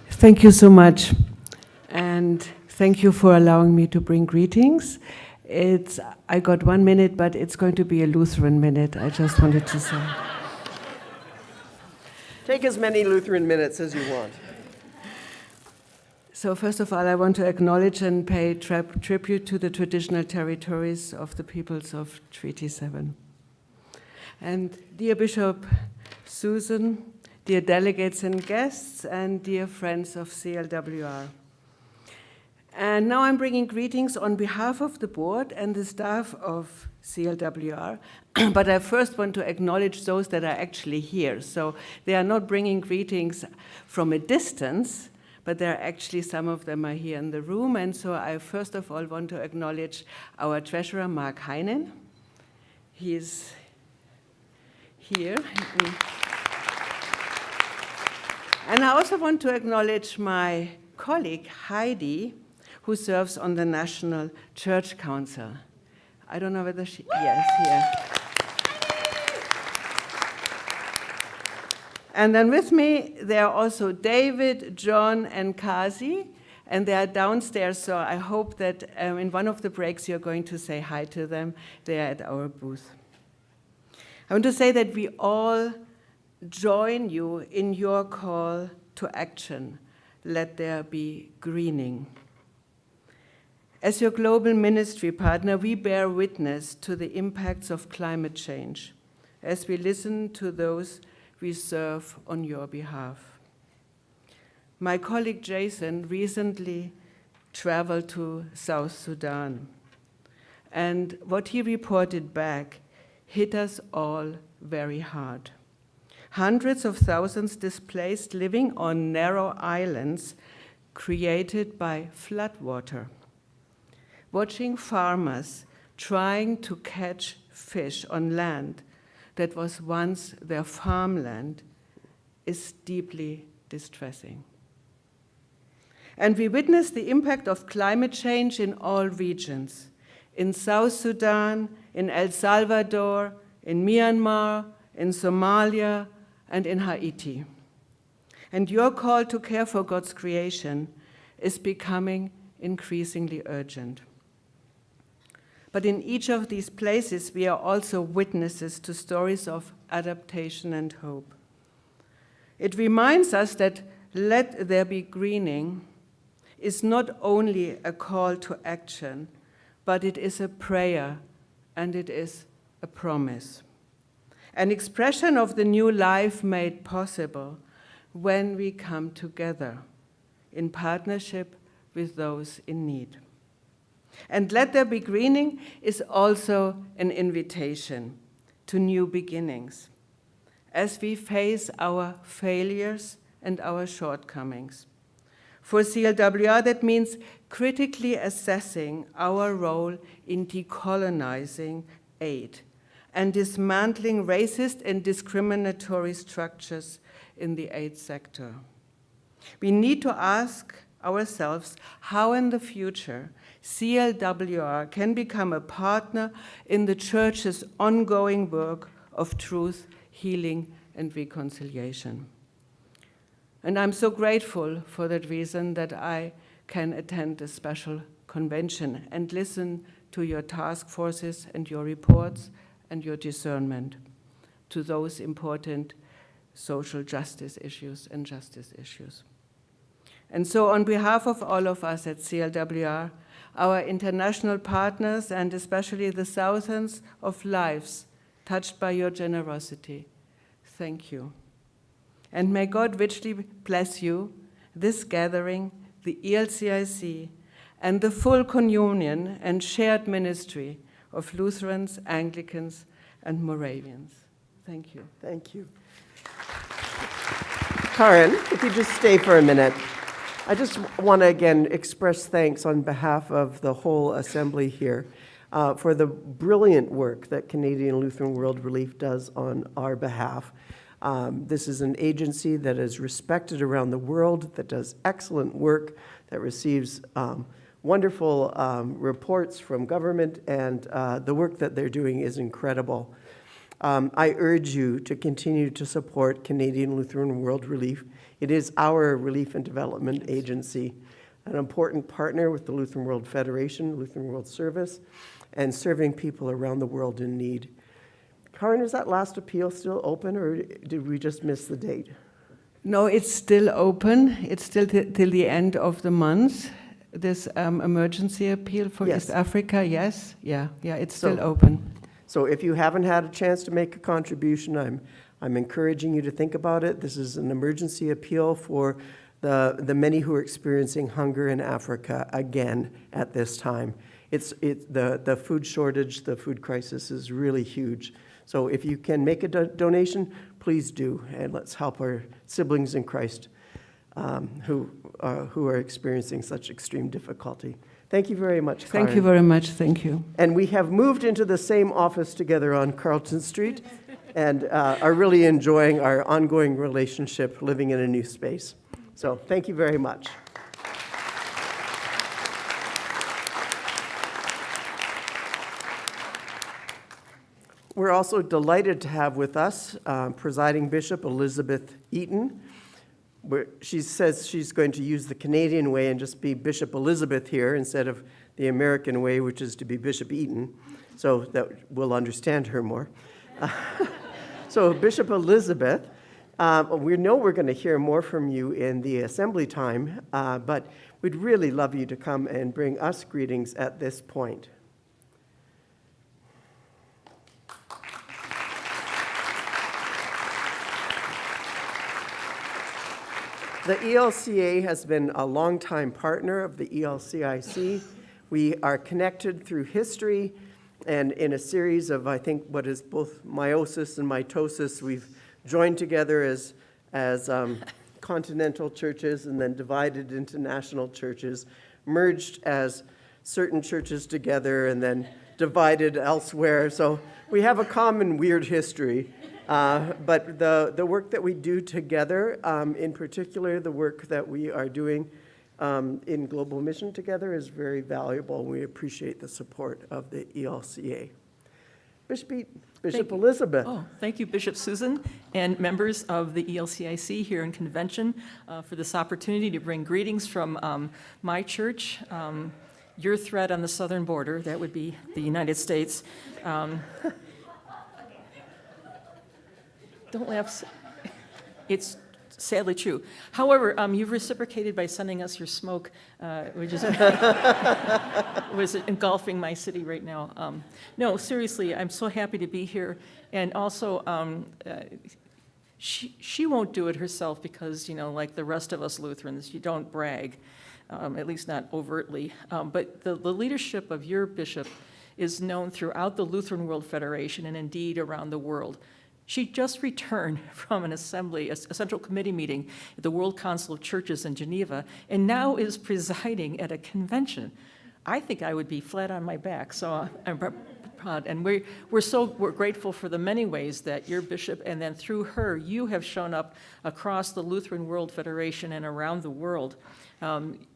Thank you so much, and thank you for allowing me to bring greetings. I got 1 minute, but it's going to be a Lutheran minute, I just wanted to say. Take as many Lutheran minutes as you want. So first of all, I want to acknowledge and pay tribute to the traditional territories of the peoples of Treaty 7. And dear Bishop Susan, dear delegates and guests, and dear friends of CLWR. And now I'm bringing greetings on behalf of the board and the staff of CLWR, but I first want to acknowledge those that are actually here. So they are not bringing greetings from a distance, but there are actually some of them are here in the room. And so I first of all want to acknowledge our treasurer, Mark Heinen. He is here. And I also want to acknowledge my colleague, Heidi, who serves on the National Church Council. I don't know whether she, yes, here. And then with me, there are also David, John, and Kazi, and they are downstairs, so I hope that in one of the breaks you're going to say hi to them. They are at our booth. I want to say that we all join you in your call to action. Let there be greening. As your global ministry partner, we bear witness to the impacts of climate change as we listen to those we serve on your behalf. My colleague Jason recently traveled to South Sudan, and what he reported back hit us all very hard. Hundreds of thousands displaced living on narrow islands created by floodwater. Watching farmers trying to catch fish on land that was once their farmland is deeply distressing. And we witness the impact of climate change in all regions, in South Sudan, in El Salvador, in Myanmar, in Somalia, and in Haiti. And your call to care for God's creation is becoming increasingly urgent. But in each of these places, we are also witnesses to stories of adaptation and hope. It reminds us that let there be greening is not only a call to action, but it is a prayer and it is a promise. An expression of the new life made possible when we come together in partnership with those in need. And Let There Be Greening is also an invitation to new beginnings as we face our failures and our shortcomings. For CLWR, that means critically assessing our role in decolonizing aid and dismantling racist and discriminatory structures in the aid sector. We need to ask ourselves how in the future CLWR can become a partner in the Church's ongoing work of truth, healing, and reconciliation. And I'm so grateful for that reason that I can attend the special convention and listen to your task forces and your reports and your discernment to those important social justice issues and justice issues. And so on behalf of all of us at CLWR, our international partners, and especially the thousands of lives touched by your generosity, thank you. And may God richly bless you, this gathering, the ELCIC, and the full communion and shared ministry of Lutherans, Anglicans, and Moravians. Thank you. Thank you. Karen, if you just stay for a minute. I just want to again express thanks on behalf of the whole assembly here for the brilliant work that Canadian Lutheran World Relief does on our behalf. This is an agency that is respected around the world, that does excellent work, that receives wonderful reports from government, and the work that they're doing is incredible. I urge you to continue to support Canadian Lutheran World Relief. It is our relief and development agency, an important partner with the Lutheran World Federation, Lutheran World Service, and serving people around the world in need. Karen, is that last appeal still open, or did we just miss the date? No, it's still open. It's still till the end of the month. This emergency appeal for Yes. East Africa, yes, yeah, it's So- still open. So if you haven't had a chance to make a contribution, I'm encouraging you to think about it. This is an emergency appeal for the many who are experiencing hunger in Africa again at this time. The food shortage, the food crisis is really huge. So if you can make a donation, please do, and let's help our siblings in Christ who are experiencing such extreme difficulty. Thank you very much, Karen. Thank you very much, thank you. And we have moved into the same office together on Carlton Street and are really enjoying our ongoing relationship living in a new space. So thank you very much. We're also delighted to have with us Presiding Bishop Elizabeth Eaton. She says she's going to use the Canadian way and just be Bishop Elizabeth here instead of the American way, which is to be Bishop Eaton, so that we'll understand her more. So Bishop Elizabeth, we know we're going to hear more from you in the assembly time, but we'd really love you to come and bring us greetings at this point. The ELCA has been a longtime partner of the ELCIC. We are connected through history and in a series of, I think, what is both meiosis and mitosis. We've joined together as continental churches and then divided into national churches, merged as certain churches together and then divided elsewhere. So we have a common weird history. But the work that we do together, in particular the work that we are doing in global mission together, is very valuable. We appreciate the support of the ELCA. Bishop Elizabeth. Oh, thank you, Bishop Susan, and members of the ELCIC here in convention for this opportunity to bring greetings from my church, your thread on the southern border, that would be the United States. Don't laugh. It's sadly true. However, you've reciprocated by sending us your smoke, which is was engulfing my city right now. No, seriously, I'm so happy to be here. And also, She won't do it herself because, like the rest of us Lutherans, you don't brag, at least not overtly. But the leadership of your bishop is known throughout the Lutheran World Federation and indeed around the world. She just returned from an assembly, a central committee meeting at the World Council of Churches in Geneva, and now is presiding at a convention. I think I would be flat on my back, so I'm proud. And we're grateful for the many ways that your bishop, and then through her, you have shown up across the Lutheran World Federation and around the world.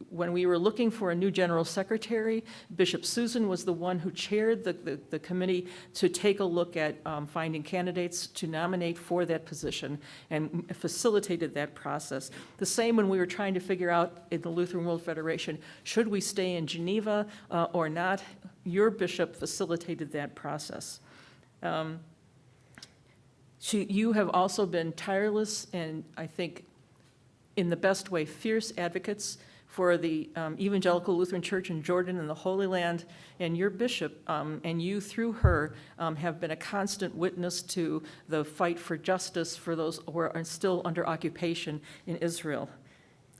When we were looking for a new general secretary, Bishop Susan was the one who chaired the committee to take a look at finding candidates to nominate for that position and facilitated that process. The same when we were trying to figure out in the Lutheran World Federation, should we stay in Geneva or not? Your bishop facilitated that process. You have also been tireless and, I think, in the best way, fierce advocates for the Evangelical Lutheran Church in Jordan and the Holy Land, and your bishop and you through her have been a constant witness to the fight for justice for those who are still under occupation in Israel.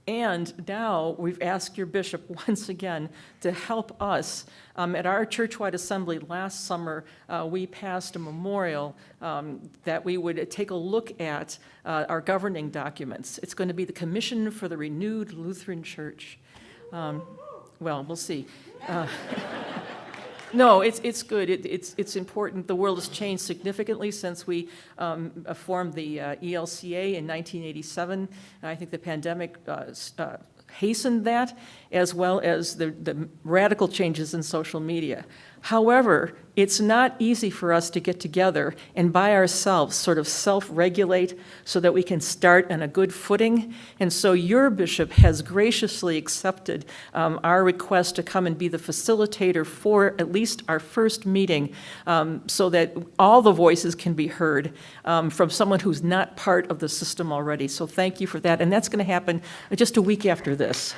And now we've asked your bishop once again to help us. At our churchwide assembly last summer, we passed a memorial that we would take a look at our governing documents. It's going to be the Commission for the Renewed Lutheran Church. Well, we'll see. No, it's good. It's important. The world has changed significantly since we formed the ELCA in 1987. I think the pandemic hastened that, as well as the radical changes in social media. However, it's not easy for us to get together and by ourselves sort of self-regulate so that we can start on a good footing. And so your bishop has graciously accepted our request to come and be the facilitator for at least our first meeting so that all the voices can be heard from someone who's not part of the system already. So thank you for that. And that's going to happen just a week after this.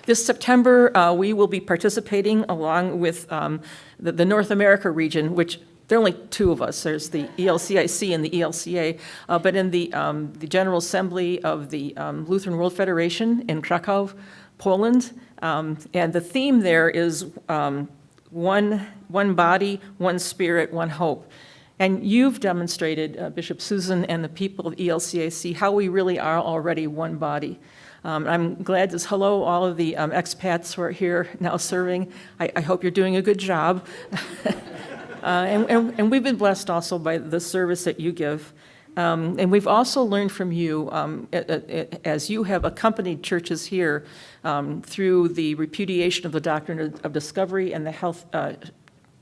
This September, we will be participating along with the North America region, which there are only two of us. There's the ELCIC and the ELCA, but in the General Assembly of the Lutheran World Federation in Krakow, Poland. And the theme there is one body, one spirit, one hope. And you've demonstrated, Bishop Susan and the people of ELCIC, how we really are already one body. I'm glad to hello all of the expats who are here now serving. I hope you're doing a good job. And we've been blessed also by the service that you give. And we've also learned from you, as you have accompanied churches here through the repudiation of the doctrine of discovery and the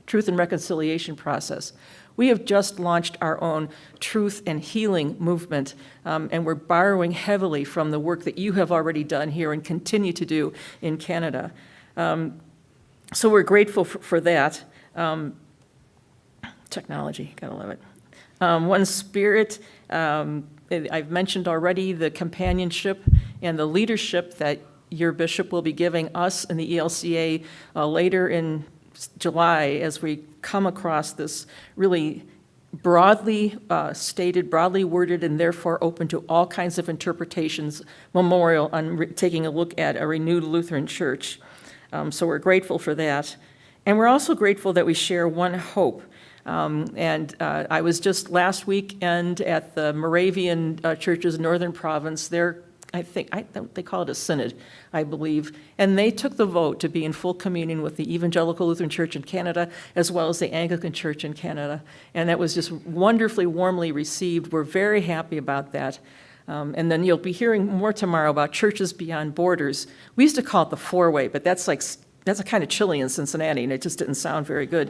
truth and reconciliation process. We have just launched our own truth and healing movement, and we're borrowing heavily from the work that you have already done here and continue to do in Canada. So we're grateful for that. Technology, gotta love it. One spirit, I've mentioned already the companionship and the leadership that your bishop will be giving us in the ELCA later in July as we come across this really broadly stated, broadly worded, and therefore open to all kinds of interpretations memorial on taking a look at a renewed Lutheran church. So we're grateful for that. And we're also grateful that we share one hope. I was just last weekend at the Moravian Church's Northern Province. They call it a synod, I believe, and they took the vote to be in full communion with the Evangelical Lutheran Church in Canada, as well as the Anglican Church in Canada, and that was just wonderfully, warmly received. We're very happy about that. And then you'll be hearing more tomorrow about churches beyond borders. We used to call it the four-way, but that's a kind of chilly in Cincinnati, and it just didn't sound very good.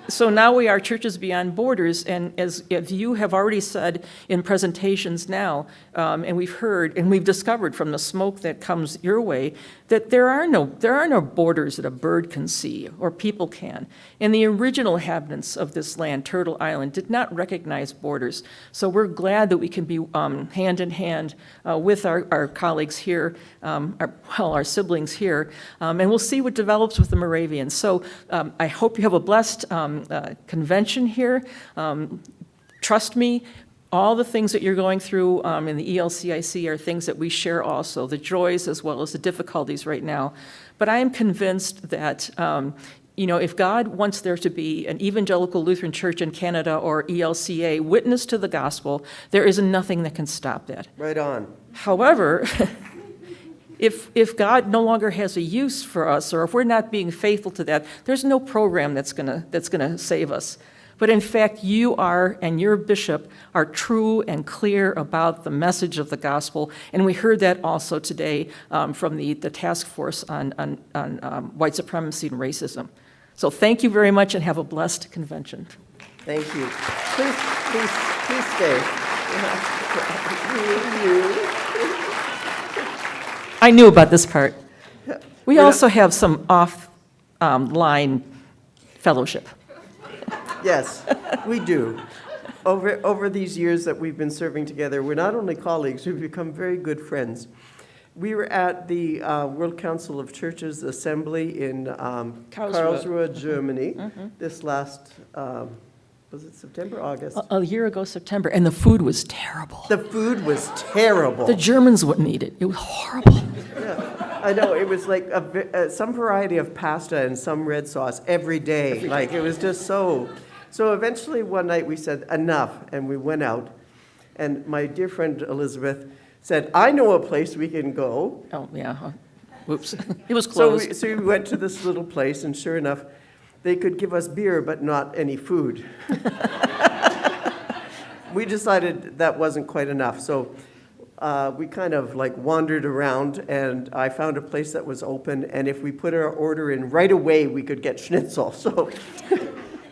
So now we are Churches Beyond Borders, and as you have already said in presentations now, and we've heard and we've discovered from the smoke that comes your way, that there are no borders that a bird can see or people can. And the original inhabitants of this land, Turtle Island, did not recognize borders. So we're glad that we can be hand in hand with our colleagues here, our siblings here, and we'll see what develops with the Moravians. So I hope you have a blessed convention here. Trust me, all the things that you're going through in the ELCIC are things that we share also, the joys as well as the difficulties right now. But I am convinced that if God wants there to be an Evangelical Lutheran Church in Canada or ELCA witness to the gospel, there is nothing that can stop that. Right on. However, if God no longer has a use for us, or if we're not being faithful to that, there's no program that's gonna save us. But in fact, you are, and your bishop are true and clear about the message of the gospel, and we heard that also today from the task force on white supremacy and racism. So thank you very much, and have a blessed convention. Thank you. Please stay. I knew about this part. We also have some off-line fellowship. Yes, we do. Over these years that we've been serving together, we're not only colleagues, we've become very good friends. We were at the World Council of Churches Assembly in Karlsruhe, Germany, this last, was it September, August? A year ago, September, and the food was terrible. The food was terrible. The Germans wouldn't eat it. It was horrible. Yeah, I know. It was like some variety of pasta and some red sauce every day. Like, it was just so... So eventually one night we said, enough, and we went out. And my dear friend Elizabeth said, I know a place we can go. Oh, yeah. Whoops. It was closed. So we went to this little place, and sure enough, they could give us beer, but not any food. We decided that wasn't quite enough. So we kind of like wandered around, and I found a place that was open, and if we put our order in right away, we could get schnitzel. So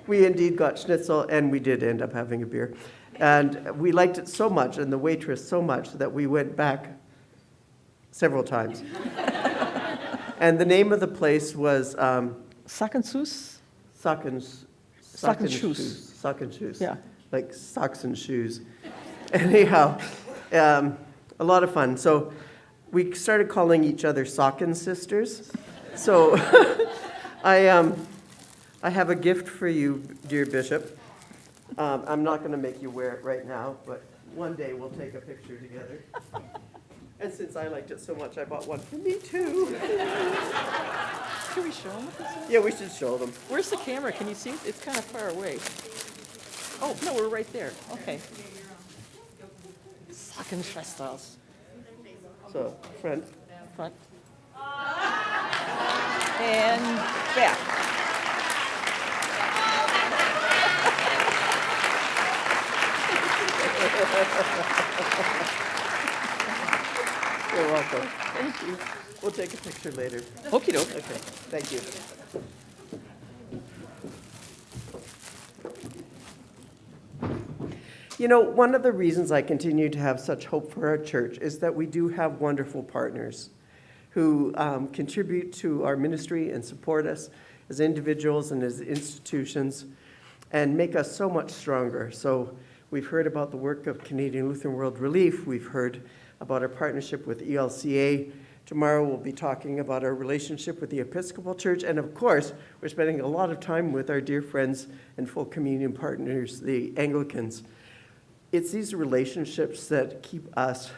we indeed got schnitzel, and we did end up having a beer. And we liked it so much, and the waitress so much, that we went back several times. And the name of the place was... Sackenshoes? Sackenshoes. Yeah. Like socks and shoes. Anyhow, a lot of fun. So we started calling each other Socken sisters. So I have a gift for you, dear Bishop. I'm not going to make you wear it right now, but one day we'll take a picture together. And since I liked it so much, I bought one for me too. Can we show them what this is? Yeah, we should show them. Where's the camera? Can you see it? It's kind of far away. Oh, no, we're right there. Okay. Sockenschwesters. So, front. Front. And back. You're welcome. Thank you. We'll take a picture later. Okie doke. Okay, thank you. You know, one of the reasons I continue to have such hope for our church is that we do have wonderful partners who contribute to our ministry and support us as individuals and as institutions and make us so much stronger. So we've heard about the work of Canadian Lutheran World Relief. We've heard about our partnership with ELCA. Tomorrow we'll be talking about our relationship with the Episcopal Church. And of course, we're spending a lot of time with our dear friends and full communion partners, the Anglicans. It's these relationships that keep us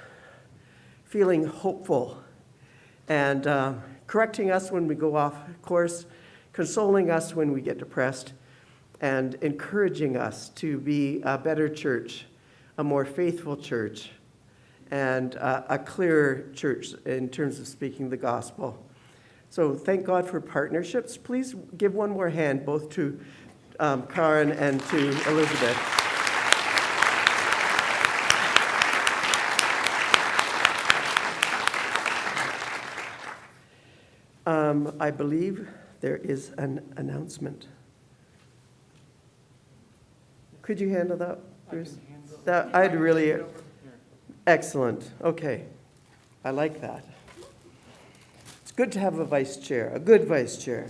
feeling hopeful and correcting us when we go off course, consoling us when we get depressed, and encouraging us to be a better church, a more faithful church, and a clearer church in terms of speaking the gospel. So thank God for partnerships. Please give one more hand both to Karen and to Elizabeth. I believe there is an announcement. Could you handle that, Bruce? That, I'd really, excellent, okay. I like that. It's good to have a vice chair, a good vice chair.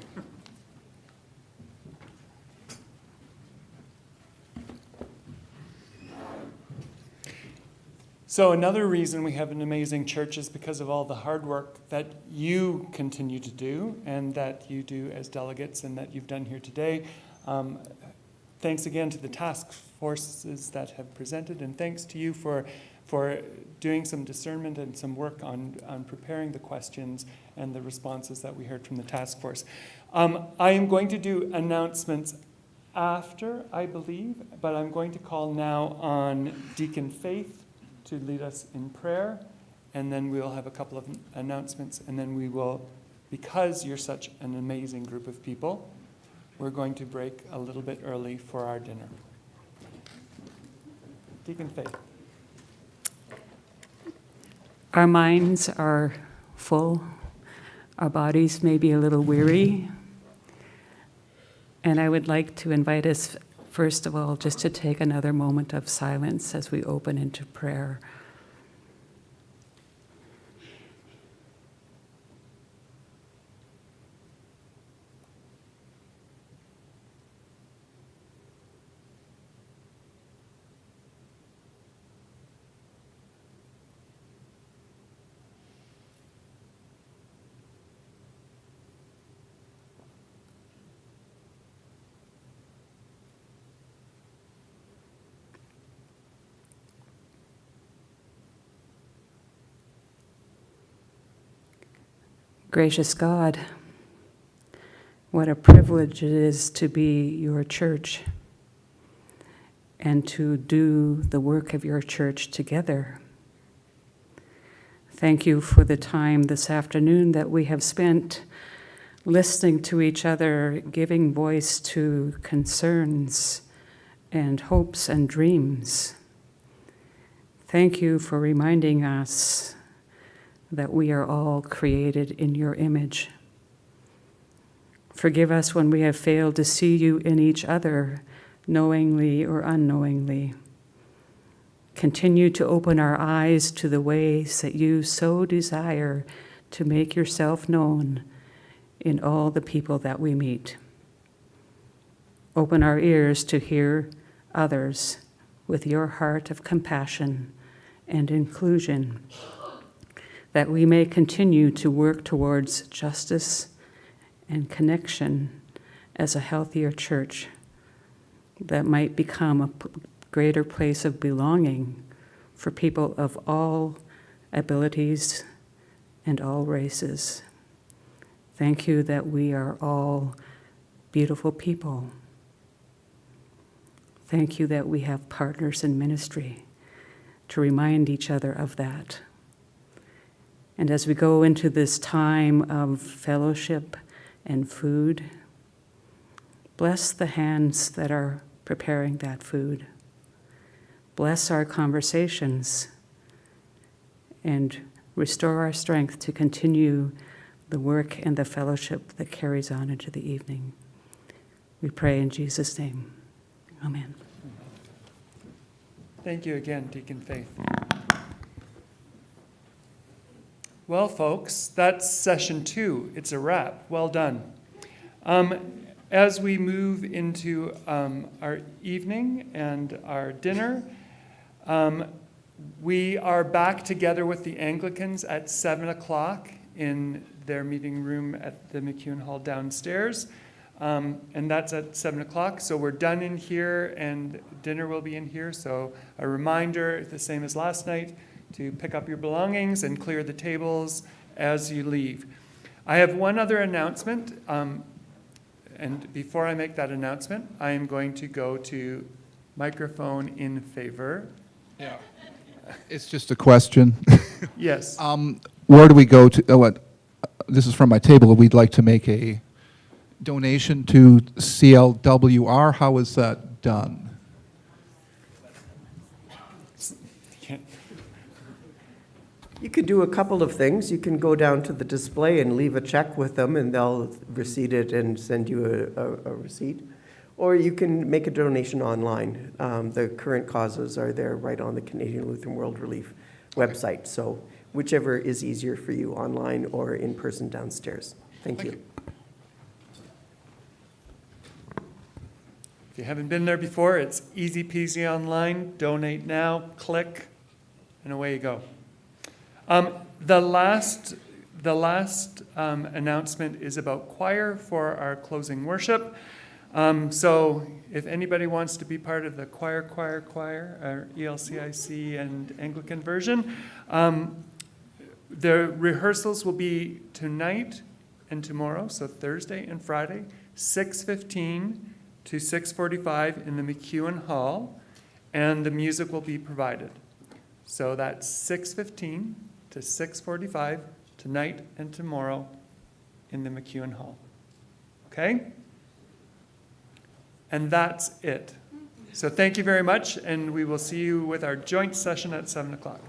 So another reason we have an amazing church is because of all the hard work that you continue to do and that you do as delegates and that you've done here today. Thanks again to the task forces that have presented, and thanks to you for doing some discernment and some work on preparing the questions and the responses that we heard from the task force. I am going to do announcements after, I believe, but I'm going to call now on Deacon Faith to lead us in prayer, and then we'll have a couple of announcements, and then we will, because you're such an amazing group of people, we're going to break a little bit early for our dinner. Deacon Faith. Our minds are full, our bodies may be a little weary, and I would like to invite us, first of all, just to take another moment of silence as we open into prayer. Gracious God, what a privilege it is to be your church and to do the work of your church together. Thank you for the time this afternoon that we have spent listening to each other, giving voice to concerns and hopes and dreams. Thank you for reminding us that we are all created in your image. Forgive us when we have failed to see you in each other, knowingly or unknowingly. Continue to open our eyes to the ways that you so desire to make yourself known in all the people that we meet. Open our ears to hear others with your heart of compassion and inclusion, that we may continue to work towards justice and connection as a healthier church that might become a greater place of belonging for people of all abilities and all races. Thank you that we are all beautiful people. Thank you that we have partners in ministry to remind each other of that. And as we go into this time of fellowship and food, bless the hands that are preparing that food. Bless our conversations and restore our strength to continue the work and the fellowship that carries on into the evening. We pray in Jesus' name. Amen. Thank you again, Deacon Faith. Well, folks, that's session 2. It's a wrap. Well done. As we move into our evening and our dinner, we are back together with the Anglicans at 7 o'clock in their meeting room at the McEwen Hall downstairs. And that's at 7 o'clock. So we're done in here and dinner will be in here. So a reminder, the same as last night, to pick up your belongings and clear the tables as you leave. I have one other announcement. And before I make that announcement, I am going to go to microphone in favor. Yeah. It's just a question. Yes. Where do we go to? This is from my table. We'd like to make a donation to CLWR. How is that done? You could do a couple of things. You can go down to the display and leave a check with them, and they'll receipt it and send you a receipt. Or you can make a donation online. The current causes are there right on the Canadian Lutheran World Relief website. So whichever is easier for you, online or in person downstairs. Thank you. If you haven't been there before, it's easy peasy online. Donate now, click, and away you go. The last announcement is about choir for our closing worship. So if anybody wants to be part of the choir, our ELCIC and Anglican version, the rehearsals will be tonight and tomorrow, so Thursday and Friday, 6:15 to 6:45 in the McEwen Hall, and the music will be provided. So that's 6:15 to 6:45 tonight and tomorrow in the McEwen Hall. Okay? And that's it. So thank you very much, and we will see you with our joint session at 7 o'clock.